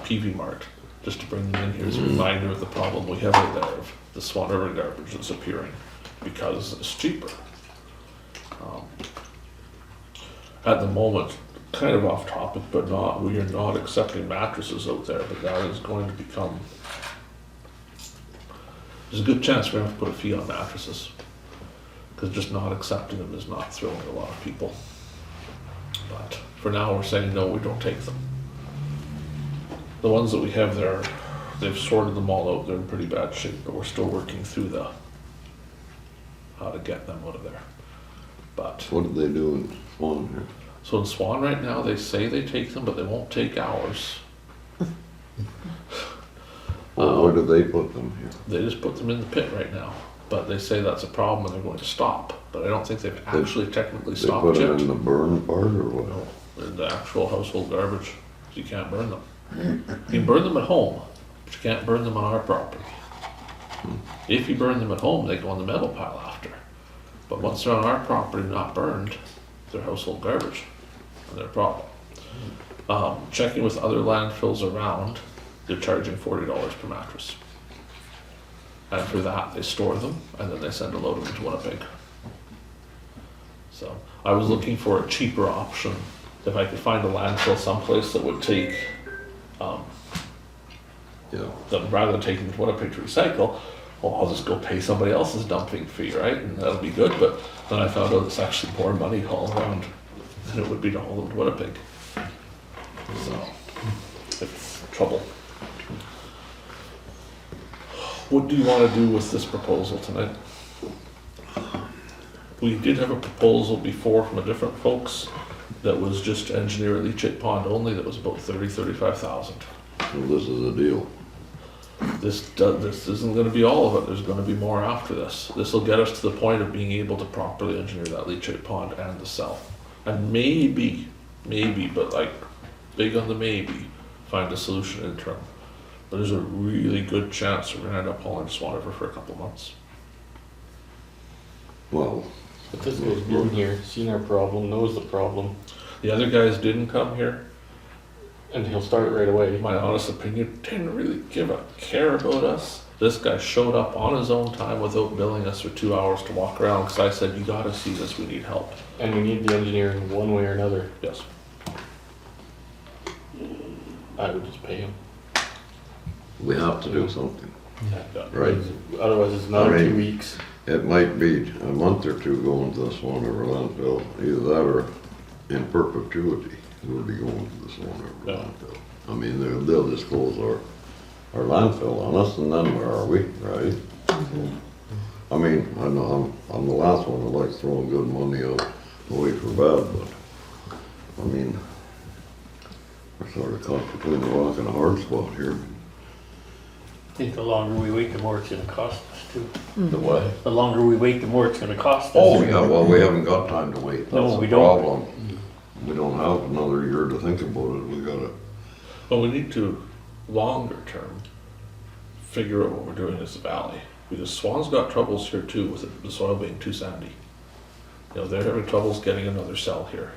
PV Mart, just to bring them in here as a reminder of the problem we have over there of the Swan River garbage that's appearing because it's cheaper. At the moment, kind of off topic, but not, we are not accepting mattresses out there, but that is going to become, there's a good chance we're gonna have to put a fee on mattresses. Because just not accepting them is not thrilling a lot of people. But for now, we're saying, no, we don't take them. The ones that we have there, they've sorted them all out, they're in pretty bad shape, but we're still working through how to get them out of there. But, What did they do in Swan here? so in Swan right now, they say they take them, but they won't take ours. Well, where did they put them here? They just put them in the pit right now. But they say that's a problem and they're going to stop. But I don't think they've actually technically They stopped put yet. them in the burn part or what? No, in the actual household garbage, you can't burn them. You can burn them at home, but you can't burn them on our property. If you burn them at home, they go on the metal pile after. But once they're on our property not burned, they're household garbage, and they're a problem. Checking with other landfills around, they're charging $40 per mattress. And for that, they store them, and then they send a load of them to Winnipeg. So, I was looking for a cheaper option. If I could find a landfill someplace that would take Yeah, them, rather than taking them to Winnipeg to recycle, well, I'll just go pay somebody else's dumping fee, right? And that'll be good, but then I found out it's actually more money all around than it would be to haul them to Winnipeg. So, it's trouble. What do you want to do with this proposal tonight? We did have a proposal before from a different folks that was just to engineer a leachate pond only, that was about 35,000. so this is a deal. This isn't gonna be all of it, there's gonna be more after this. This will get us to the point of being able to properly engineer that leachate pond and the cell. And maybe, but like, big on the maybe, find a solution interim. But there's a really good chance we're gonna end up hauling to Swan River for a couple of months. Well, But this guy's been here, seen our problem, knows the problem, The other guys didn't come here. and he'll start right away. In my honest opinion, didn't really give a care about us. This guy showed up on his own time without billing us for 2 hours to walk around, because I said, you gotta see this, we need help. And we need the engineering one way or another. Yes. I would just pay him. we have to do something, Yeah. right? Otherwise, it's another Alright. 2 weeks. It might be a month or two going to the Swan River landfill, either that or in perpetuity, we'll be going to the Swan River Yeah. landfill. I mean, they'll just close our landfill on us, and then where are we, right? I mean, I know I'm the last one that likes throwing good money out away for bad, but, I mean, we're sort of caught between a rock and a hard spot here. I think the longer we wait, the more it's gonna cost us too. The what? The longer we wait, the more it's gonna cost us. Oh, yeah, well, we haven't got time to wait. No, That's we the don't. problem. We don't have another year to think about it. We gotta, But we need to, longer term, figure out what we're doing as a valley. Because Swan's got troubles here too with the soil being too sandy. You know, they're having troubles getting another cell here.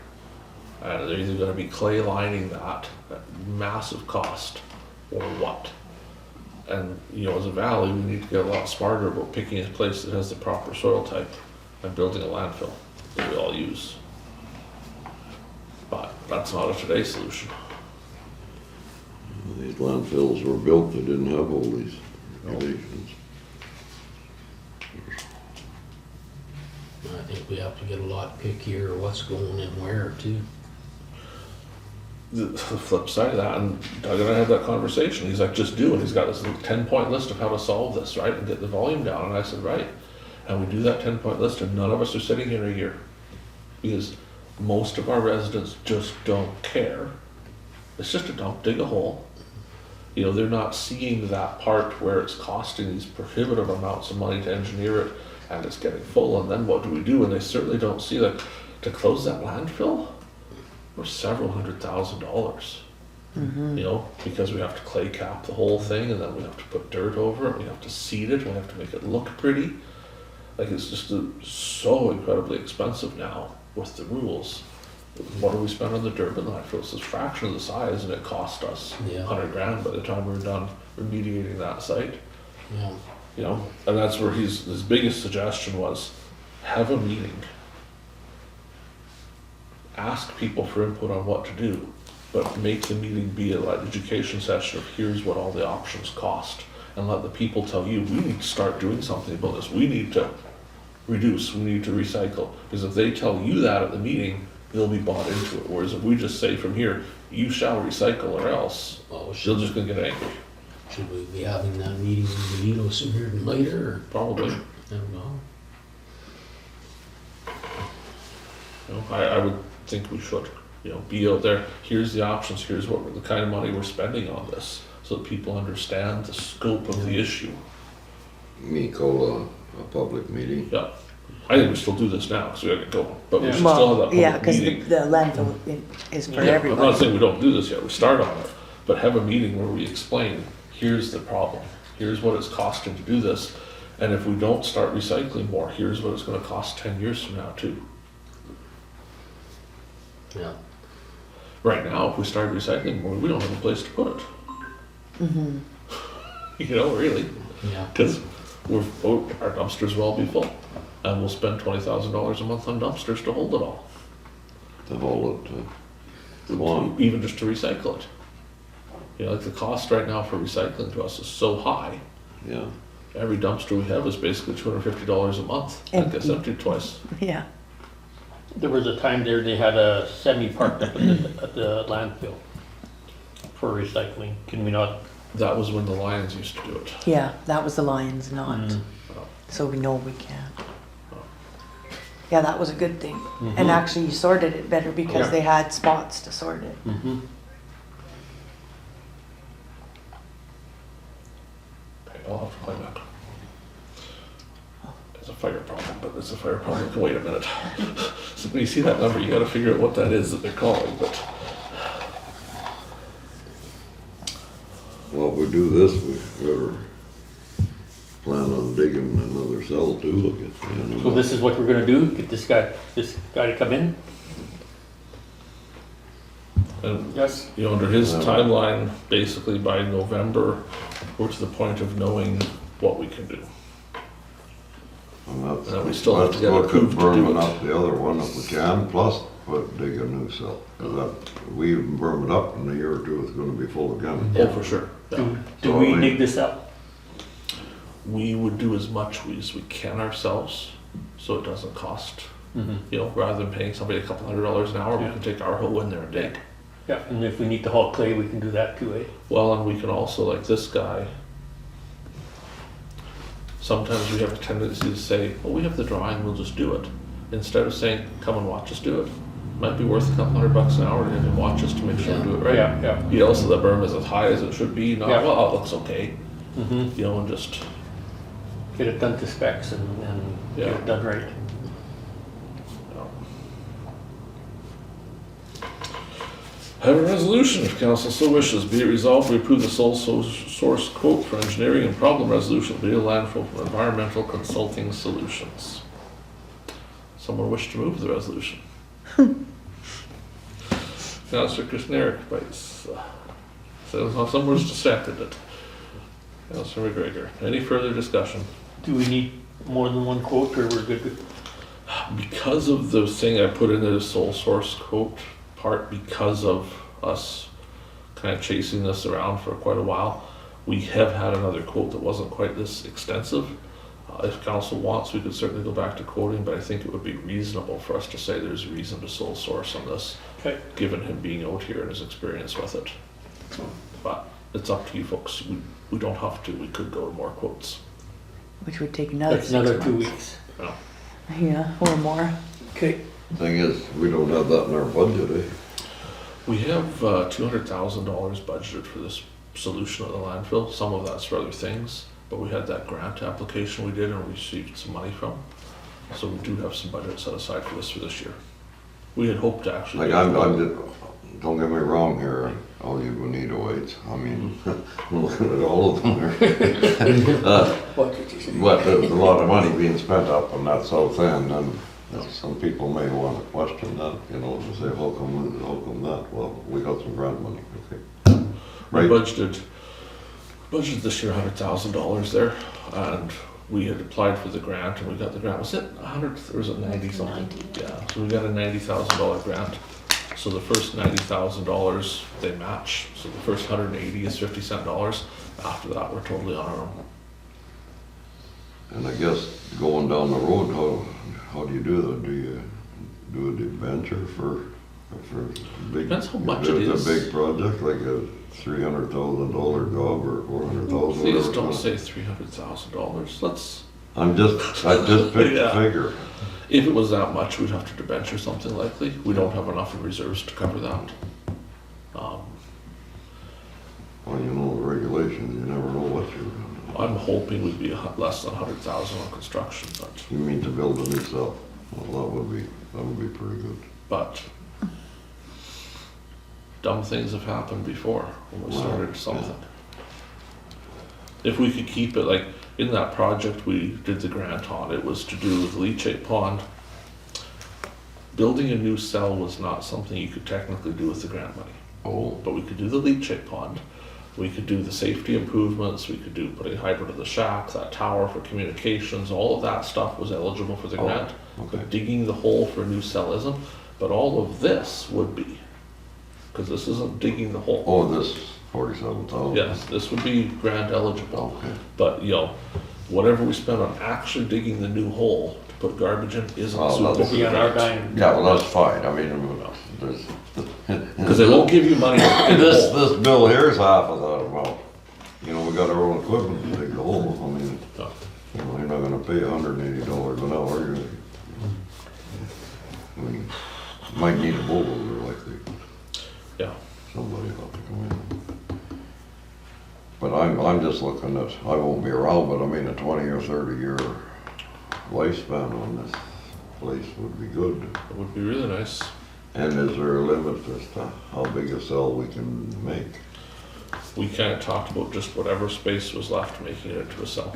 And they're either gonna be clay lining that at massive cost, or what? And, you know, as a valley, we need to get a lot smarter about picking a place that has the proper soil type and building a landfill that we all use. But that's not a today solution. these landfills were built, they didn't have all these regulations. I think we have to get a lot pickier what's going in where too. The flip side of that, and Doug and I had that conversation, he's like, just do it, he's got this 10-point list of how to solve this, right, and get the volume down, and I said, right, and we do that 10-point list, and none of us are sitting here a year, because most of our residents just don't care. It's just a dump, dig a hole. You know, they're not seeing that part where it's costing these prohibitive amounts of money to engineer it, and it's getting full, and then what do we do? And they certainly don't see that to close that landfill, we're several $100,000. You know, because we have to clay cap the whole thing, and then we have to put dirt over it, we have to seed it, we have to make it look pretty. like it's just so incredibly expensive now with the rules. What do we spend on the Durban landfill? It's a fraction of the size, and it cost us Yeah. $100,000 by the time we were done remediating that site. Yeah. You know, and that's where his biggest suggestion was, have a meeting. Ask people for input on what to do, but make the meeting be an education session of here's what all the options cost. And let the people tell you, we need to start doing something about this. We need to reduce, we need to recycle. Because if they tell you that at the meeting, they'll be bought into it. Whereas if we just say from here, you shall recycle or else, Oh, they're should, just gonna get angry, should we be having that meeting in Benito sooner than later, probably. or, I don't know. You know, I would think we should, you know, be out there, here's the options, here's what the kind of money we're spending on this, so that people understand the scope of the issue. Me call a public meeting. Yeah, I think we still do this now, because we gotta get going, but we Yeah. should still have that Yeah, public because meeting. the landfill is for Yeah, I'm not everybody. saying we don't do this yet, we start on it, but have a meeting where we explain, here's the problem, here's what it's costing to do this, and if we don't start recycling more, here's what it's gonna cost 10 years from now too. Yeah. Right now, if we start recycling more, we don't have a place to put it. Mhm. You know, really, Yeah. because our dumpsters will all be full, and we'll spend $20,000 a month on dumpsters to hold it all, To hold it, Swan. even just to recycle it. You know, like the cost right now for recycling to us is so high. Yeah. Every dumpster we have is basically $250 a month. That gets Empty. emptied twice. Yeah, There was a time there they had a semi parked up at the landfill for recycling. Can we not? That was when the Lions used to do it. yeah, that was the Lions, not, Mm. so we know we can't. Yeah, that was a good thing. And actually you sorted it better because Yeah. they had spots to sort it. Mm-hmm. Okay, I'll have to play back. It's a fire problem, but it's a fire problem. Wait a minute. So when you see that number, you gotta figure out what that is that they're calling, but Well, if we do this, we better plan on digging another cell too, look at, you know. So this is what we're gonna do? Get this guy to come in? and, Yes. you know, under his Yeah. timeline, basically by November, we're to the point of knowing what we can do. And that's, And we still have to let's get look at approved to do burning it. up the other one if we can, plus dig a new cell. 'Cause that, we even burn it up in a year or two, it's gonna be full again. Oh, for sure. Yeah. Do So, we I mean- dig this up? We would do as much as we can ourselves, so it doesn't cost, you know, rather than paying somebody $200 an hour, we Yeah. can take our hoe in there and dig. Yeah, and if we need to haul clay, we can do that too, eh? Well, and we can also, like this guy, sometimes we have a tendency to say, well, we have the drawing, we'll just do it. Instead of saying, come and watch us do it. Might be worth $200 an hour to have him watch us to make sure we do it right. Yeah, yeah. You know, so the berm is as high as it should be, not, Yeah. well, it looks okay, Mm-hmm. you know, and just, Get it done to specs and get Yeah. it done right. you know. Have a resolution, if council so wishes, be it resolved, we approve the sole source quote for engineering and problem resolution, Video landfill from Environmental Consulting Solutions. Someone wish to move the resolution? Councillor Kushniryk, please. So someone wish to second it. Councillor McGregor, any further discussion? Do we need more than one quote or we're good? Because of the thing I put in there, the sole source quote part, because of us kind of chasing this around for quite a while, we have had another quote that wasn't quite this extensive. If council wants, we could certainly go back to quoting, but I think it would be reasonable for us to say there's reason to sole source on this, Okay. given him being out here and his experience with it. But it's up to you folks. We don't have to. We could go to more quotes. which would take another That's 6 another months. 2 weeks. Yeah, or more. Okay. Thing is, we don't have that in our budget, eh? We have $200,000 budgeted for this solution at the landfill. Some of that's for other things, but we had that grant application we did and received some money from. So we do have some budget set aside for this year. We had hoped to actually. Like, I'm just, don't get me wrong here, all you Bonito weights, I mean, I'm looking at all of them there. What did you say? but there's a lot of money being spent up on that south end, and some people may want to question that, you know, to say, how come that? Well, we got some grant money, okay. We Right, budgeted this year $100,000 there, and we had applied for the grant, and we got the grant. Was it 100 or was it 90 something? 90. Yeah, so we got a $90,000 grant. So the first $90,000 they match. So the first 180 is 50 cent dollars. After that, we're totally on our own. and I guess going down the road, how do you do that? Do you do a debenture for big? Depends how much if it it's is. a big project, like a $300,000 job or $400,000. Please whatever don't it's say $300,000. Let's. I just picked Yeah. a figure. If it was that much, we'd have to debenture something likely. We don't have enough in reserves to cover that. Well, you know, the regulations, you never know what you're gonna do. I'm hoping we'd be less than 100,000 on construction, You mean to build a new cell? Well, that would be pretty good. but dumb things have happened before when we started something. If we could keep it, like, in that project we did the grant on, it was to do with leachate pond. Building a new cell was not something you could technically do with the grant money, Oh, but we could do the leachate pond. We could do the safety improvements, we could do putting hydro to the shack, that tower for communications, all of that stuff was eligible for the Oh, grant. okay. But digging the hole for a new cell isn't, but all of this would be, because this isn't digging the hole. oh, this 47,000? Yes, this would be grant eligible, Okay. but, you know, whatever we spend on actually digging the new hole to put garbage in isn't Oh, suitable that's- for Be the on our grant. dime. Yeah, well, that's fine, I mean, there's. Because they won't give you money to dig the This, hole. this bill here's half of that amount. You know, we got our own equipment to dig the hole, I mean, No. you know, you're not gonna pay $180 an hour, I mean, might need a bulldozer likely, Yeah, somebody ought to come in. But I'm just looking at, I won't be around, but I mean, a 20 or 30 year lifespan on this place would be good. it would be really nice. And is there a limit as to how big a cell we can make? We kind of talked about just whatever space was left, making it into a cell.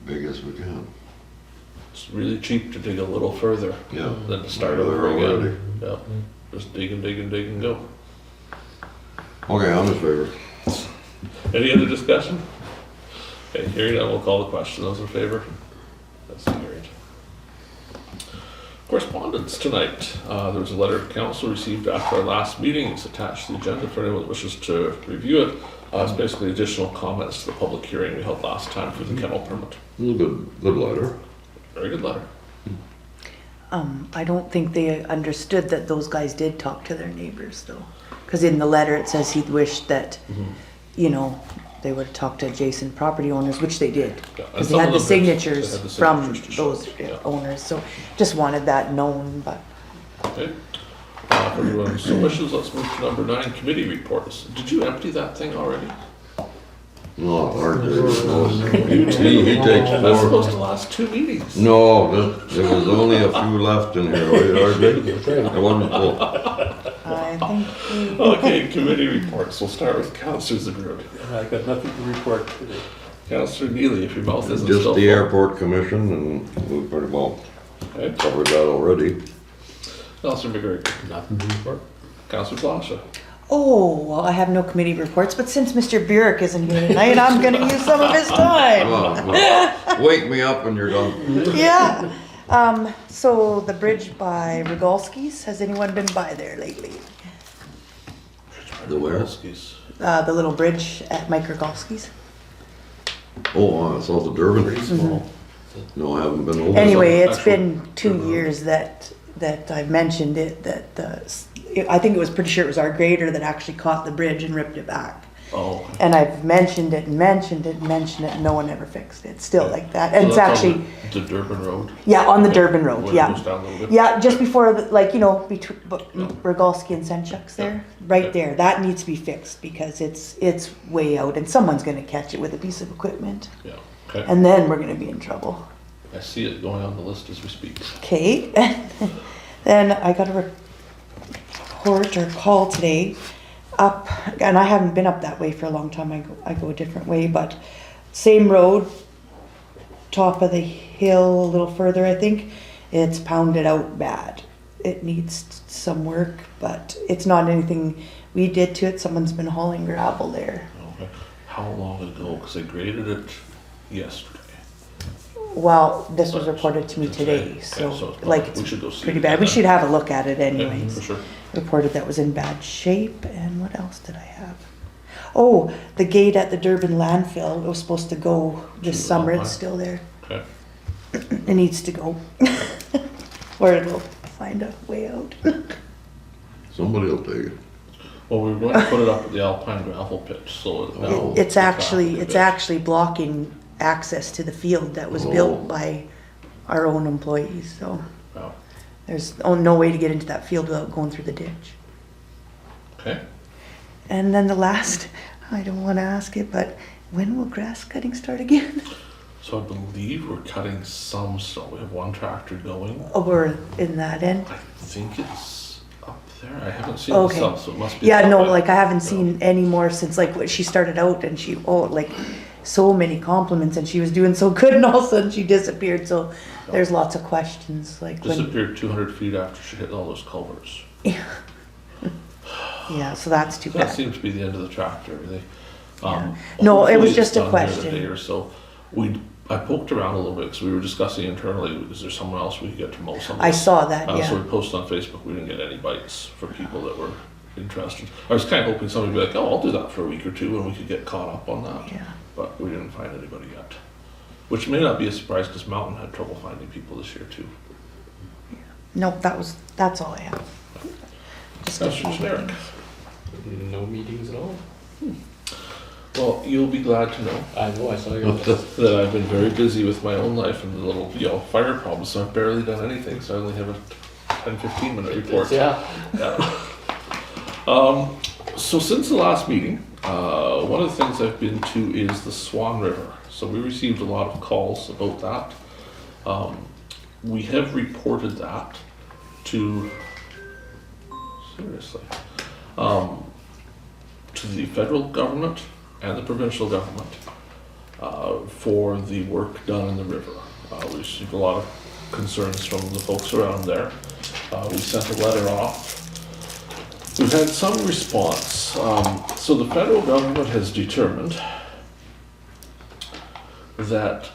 Big as we can. It's really cheap to dig a little further Yeah. than to start We're over there already. again. Yeah, just dig and dig and dig and go. Okay, I'm in favor. Any other discussion? Okay, hearing none, we'll call the question. Those in favor? That's carried. Correspondence tonight. There was a letter of council received after our last meeting. It's attached to the agenda for anyone that wishes to review it. It's basically additional comments to the public hearing we held last time for the kennel permit. Good letter. Very good letter. I don't think they understood that those guys did talk to their neighbors though. Because in the letter it says he wished that, you know, they would talk to adjacent property owners, which they did. Yeah, and Because some they had of the them did. signatures They had the from signatures to show those it, yeah. owners, so just wanted that known, but. Okay. If everyone so wishes, let's move to number 9, committee reports. Did you empty that thing already? No, RJ, You he takes That's supposed four. to last 2 meetings. No, there was only a few left in here, right, RJ? It wasn't full. I think Okay, committee reports. We'll start with Councillor Zbirun. I got nothing to report today. Councillor Neely, if your mouth isn't Just still the full. airport commission, and we pretty well Okay. covered that already. Councillor McGregor. Nothing to report. Councillor Blosha. Oh, well, I have no committee reports, but since Mr. Burick isn't here tonight, I'm gonna use some of his time. Well, wake me up when you're done. Yeah. So the bridge by Rogalski's, has anyone been by there lately? The where? Wolski's. The little bridge at Mike Rogalski's? Oh, south of Durban? Pretty small. No, I haven't been over. Anyway, some it's actual been 2 years that I've mentioned it, I think it was pretty sure it was our grader that actually caught the bridge and ripped it back. Oh. And I've mentioned it and mentioned it and mentioned it, and no one ever fixed it. It's still like that. So And it's that's on actually, the Durban Road. yeah, on the Durban Where Road, it yeah. goes down a little bit. Yeah, just before, like, you know, between Rogalski and Senchuk's there, Yeah. right there. That needs to be fixed because it's way out and someone's gonna catch it with a piece of equipment. Yeah. Okay. And then we're gonna be in trouble. I see it going on the list as we speak. Okay. Then I got a report or call today up, and I haven't been up that way for a long time, I go a different way, but same road, top of the hill, a little further, I think, it's pounded out bad. It needs some work, but it's not anything we did to it, someone's been hauling gravel there. Okay. How long ago? Because I graded it yesterday. Well, this was reported to me today, Okay, so, so it's like, not- we it's should go see pretty it bad, we then. should have a look at it Yeah, anyways. for sure. Reported that was in bad shape, and what else did I have? Oh, the gate at the Durban landfill, it was supposed to go this To summer, Alpine. it's still there. Okay. It needs to go. Or it'll find a way out. Somebody will take it. Well, we were going to put it up at the Alpine gravel pit, so it- now It's the actually, traffic it's a bit. actually blocking access to the field that was Oh. built by our own employees, so Wow. there's no way to get into that field without going through the ditch. Okay. And then the last, I don't wanna ask it, but when will grass cutting start again? So I believe we're cutting some snow. We have one tractor going. Over in that end? I think it's up there. I haven't seen Okay. the south, so it must be. Yeah, up no, there. like I haven't seen any more since like when she started out and she, oh, like so many compliments and she was doing so good and all of a sudden she disappeared, so there's lots of questions, like when, Disappeared 200 feet after she hit all those culverts. yeah, so that's too That bad. seems to be the end of the tractor. They, Yeah. No, it was hopefully just it's a done here in question. day or so. I poked around a little bit because we were discussing internally, is there someone else we could get to mow some of I this? saw that, So yeah. we posted on Facebook, we didn't get any bites for people that were interested. I was kind of hoping somebody would be like, oh, I'll do that for a week or two and we could get caught up on that. Yeah. But we didn't find anybody yet. Which may not be a surprise because Mountain had trouble finding people this year too. No, that's all I have. Just a Councillor few Kushniryk. things. No meetings at all. Well, you'll be glad to know I know, I saw your list. that I've been very busy with my own life and the little, fire problems, so I've barely done anything, so I only have a 10-15 minute report. Yeah. So since the last meeting, one of the things I've been to is the Swan River. So we received a lot of calls about that. We have reported that to, seriously, to the federal government and the provincial government for the work done in the river. We received a lot of concerns from the folks around there. We sent a letter off. We've had some response. So the federal government has determined that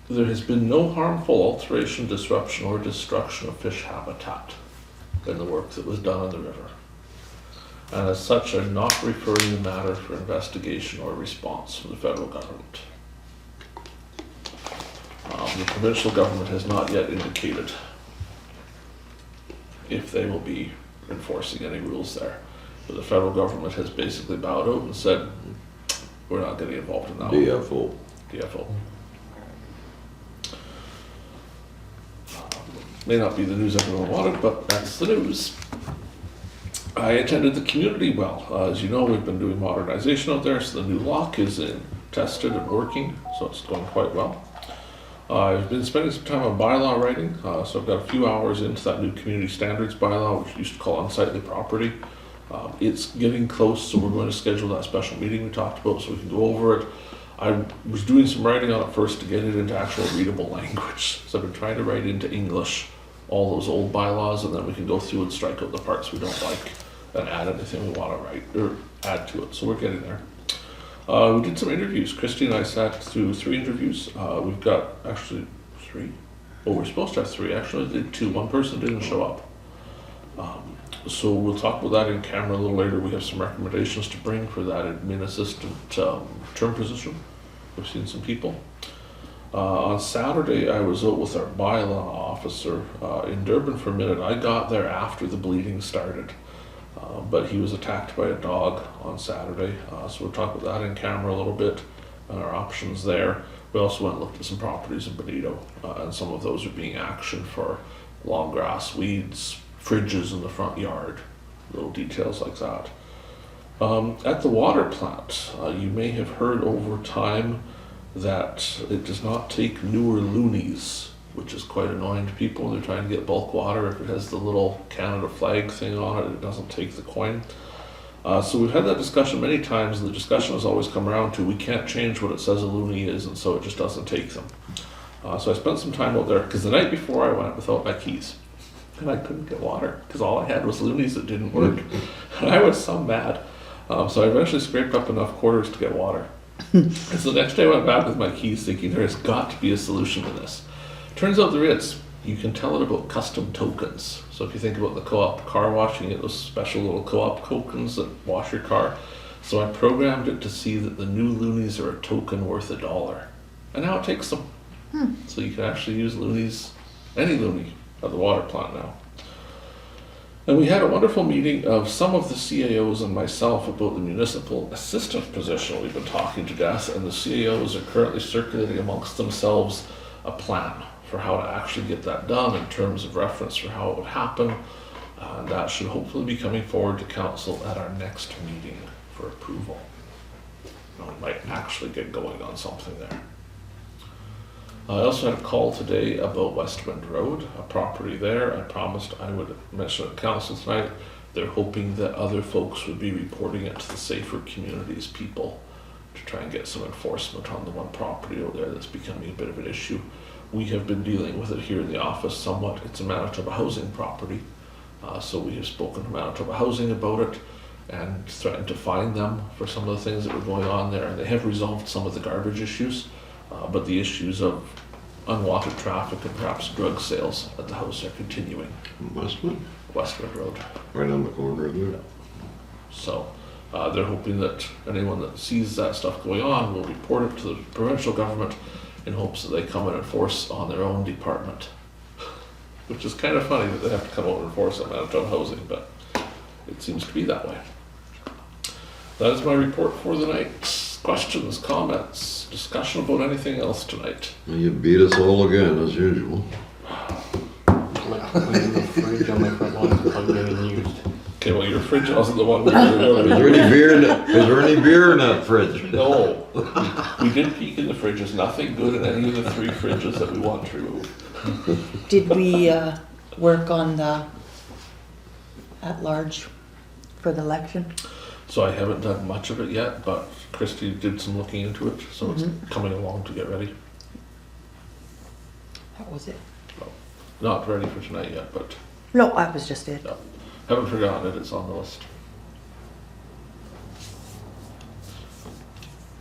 there has been no harmful alteration, disruption, or destruction of fish habitat in the work that was done on the river. And as such, are not referring the matter for investigation or response from the federal government. The provincial government has not yet indicated if they will be enforcing any rules there. But the federal government has basically bowed out and said, we're not getting involved in that one. DFO. DFO. May not be the news everyone wanted, but that's the news. I attended the community well. As you know, we've been doing modernization out there, so the new lock is tested and working, so it's going quite well. I've been spending some time on bylaw writing, so I've got a few hours into that new community standards bylaw, which we used to call unsightly property. It's getting close, so we're going to schedule that special meeting we talked about so we can go over it. I was doing some writing on it first to get it into actual readable language. So I've been trying to write into English all those old bylaws, and then we can go through and strike out the parts we don't like and add anything we want to write or add to it. So we're getting there. We did some interviews. Kristi and I sat through 3 interviews. We've got actually 3. Well, we're supposed to have 3. Actually, I did 2. One person didn't show up. So we'll talk about that in camera a little later. We have some recommendations to bring for that admin assistant term position. We've seen some people. On Saturday, I was out with our bylaw officer in Durban for a minute. I got there after the bleeding started, but he was attacked by a dog on Saturday. So we'll talk about that in camera a little bit and our options there. We also went and looked at some properties in Benito, and some of those are being actioned for long grass, weeds, fridges in the front yard, little details like that. At the water plant, you may have heard over time that it does not take newer loonies which is quite annoying to people. They're trying to get bulk water. If it has the little Canada flag thing on it, it doesn't take the coin. So we've had that discussion many times, and the discussion has always come around to we can't change what it says a loonie is, and so it just doesn't take them. So I spent some time out there, because the night before I went without my keys, and I couldn't get water, because all I had was loonies that didn't work. And I was so mad. So I eventually scraped up enough quarters to get water. And so the next day I went back with my keys thinking there has got to be a solution to this. Turns out there is. You can tell it about custom tokens. So if you think about the co-op car wash, you get those special little co-op tokens that wash your car. So I programmed it to see that the new loonies are a token worth $1. And now it takes them. So you can actually use loonies, any loonie, at the water plant now. And we had a wonderful meeting of some of the CAOs and myself about the municipal assistant position. We've been talking to death, and the CAOs are currently circulating amongst themselves a plan for how to actually get that done in terms of reference for how it would happen. And that should hopefully be coming forward to council at our next meeting for approval. We might actually get going on something there. I also had a call today about Westwind Road, a property there. I promised I would mention it at council tonight. They're hoping that other folks would be reporting it to the Safer Communities people to try and get some enforcement on the one property over there that's becoming a bit of an issue. We have been dealing with it here in the office somewhat. It's a Manitoba housing property. So we have spoken to Manitoba Housing about it and threatened to fine them for some of the things that were going on there. And they have resolved some of the garbage issues. But the issues of unwanted traffic and perhaps drug sales at the house are continuing. Westwood? Westwood Road. Right on the corner there. So they're hoping that anyone that sees that stuff going on will report it to the provincial government in hopes that they come and enforce on their own department. Which is kind of funny that they have to come out and enforce on Manitoba Housing, but it seems to be that way. That is my report for the night. Questions, comments, discussion about anything else tonight? You beat us all again, as usual. Like cleaning the fridge on my front lawn is not getting used. Okay, well, your fridge wasn't the one we were Is there any beer in that, is there any beer in that fridge? No. We did peek in the fridges. Nothing good in any of the 3 fridges that we want to remove. Did we work on the at-large for the election? So I haven't done much of it yet, but Kristi did some looking into it, so it's coming along to get ready. That was it. Not ready for tonight yet, but No, that was just it. no. Haven't forgotten it, it's on the list.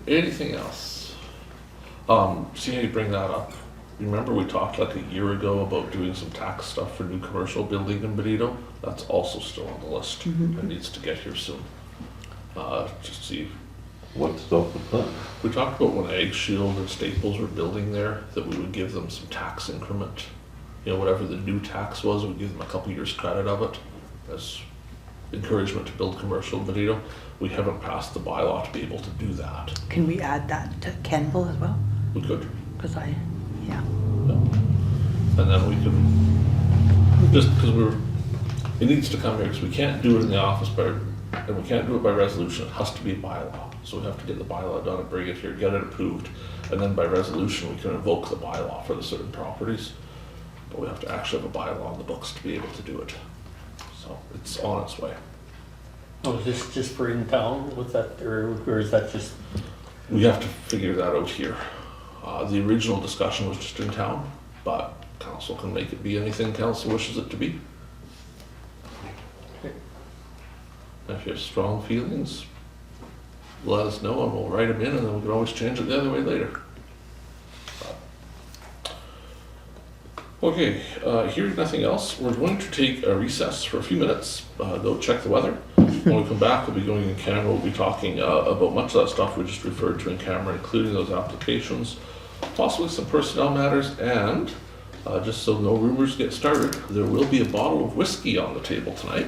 Anything else? See how you bring that up? Remember we talked like a year ago about doing some tax stuff for new commercial building in Benito? That's also still on the list. It needs to get here soon. Just see. What stuff was that? We talked about when Egg Shield and Staples were building there, that we would give them some tax increment. You know, whatever the new tax was, we'd give them a couple years credit of it as encouragement to build commercial in Benito. We haven't passed the bylaw to be able to do that. Can we add that to Kenville as well? We could. Because yeah. Yeah. And then we can, just because it needs to come here, because we can't do it in the office and we can't do it by resolution, it has to be a bylaw. So we have to get the bylaw done and bring it here, get it approved, and then by resolution we can invoke the bylaw for the certain properties. But we have to actually have a bylaw on the books to be able to do it. So it's on its way. Oh, is this just for in town? What's that, or is that just? We have to figure that out here. The original discussion was just in town, but council can make it be anything council wishes it to be. If you have strong feelings, let us know and we'll write them in, and then we can always change it the other way later. Okay, hearing nothing else, we're going to take a recess for a few minutes, go check the weather. When we come back, we'll be going in camera, we'll be talking about much of that stuff we just referred to in camera, including those applications, possibly some personnel matters, and just so no rumors get started, there will be a bottle of whiskey on the table tonight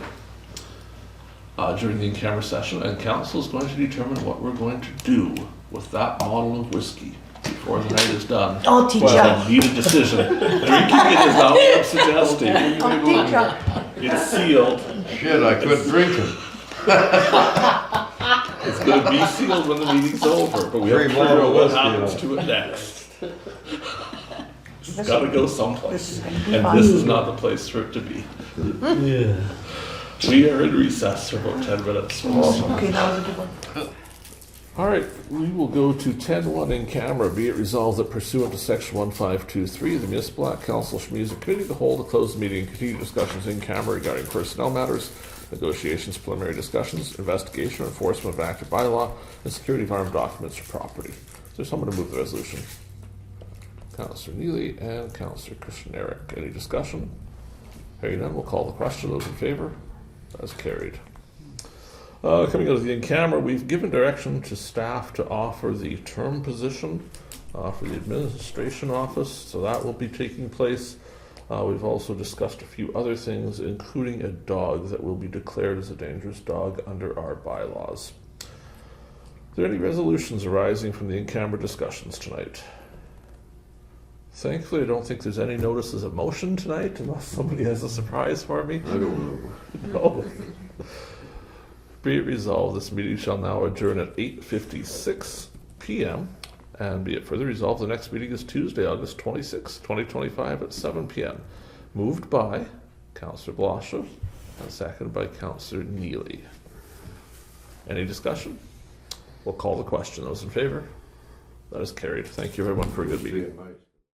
during the in-camera session, and council is going to determine what we're going to do with that bottle of whiskey before the night is done. I'll teach Well, ya. I need a decision. Drinking it is not what I'm suggesting. I'll teach ya. It's sealed. Shit, I quit drinking. It's going to be sealed when the meeting's over, but we have to Free figure bottle out of what whiskey, happens though. to it next. It's gotta go someplace. This is gonna be And fun. this is not the place for it to be. Yeah. We are in recess for about 10 minutes. Okay, that was a good one. All right, we will go to 10-1 in camera. Be it resolved that pursuant to section 1523 of the Municipal Act, Council shall use a committee to hold a closed meeting and continue discussions in camera regarding personnel matters, negotiations, preliminary discussions, investigation or enforcement of active bylaw, and security of armed documents or property. Is there someone to move the resolution? Councillor Neely and Councillor Kushniryk. Any discussion? Hearing none, we'll call the question. Those in favor? That's carried. Coming out of the in-camera, we've given direction to staff to offer the term position for the administration office, so that will be taking place. We've also discussed a few other things, including a dog that will be declared as a dangerous dog under our bylaws. Are there any resolutions arising from the in-camera discussions tonight? Thankfully, I don't think there's any notices of motion tonight, unless somebody has a surprise for me. I don't know. No. Be it resolved, this meeting shall now adjourn at 8:56 p.m. And be it further resolved, the next meeting is Tuesday, August 26, 2025 at 7 p.m. Moved by Councillor Blosha and seconded by Councillor Neely. Any discussion? We'll call the question. Those in favor? That is carried. Thank you everyone for a good meeting. Mike.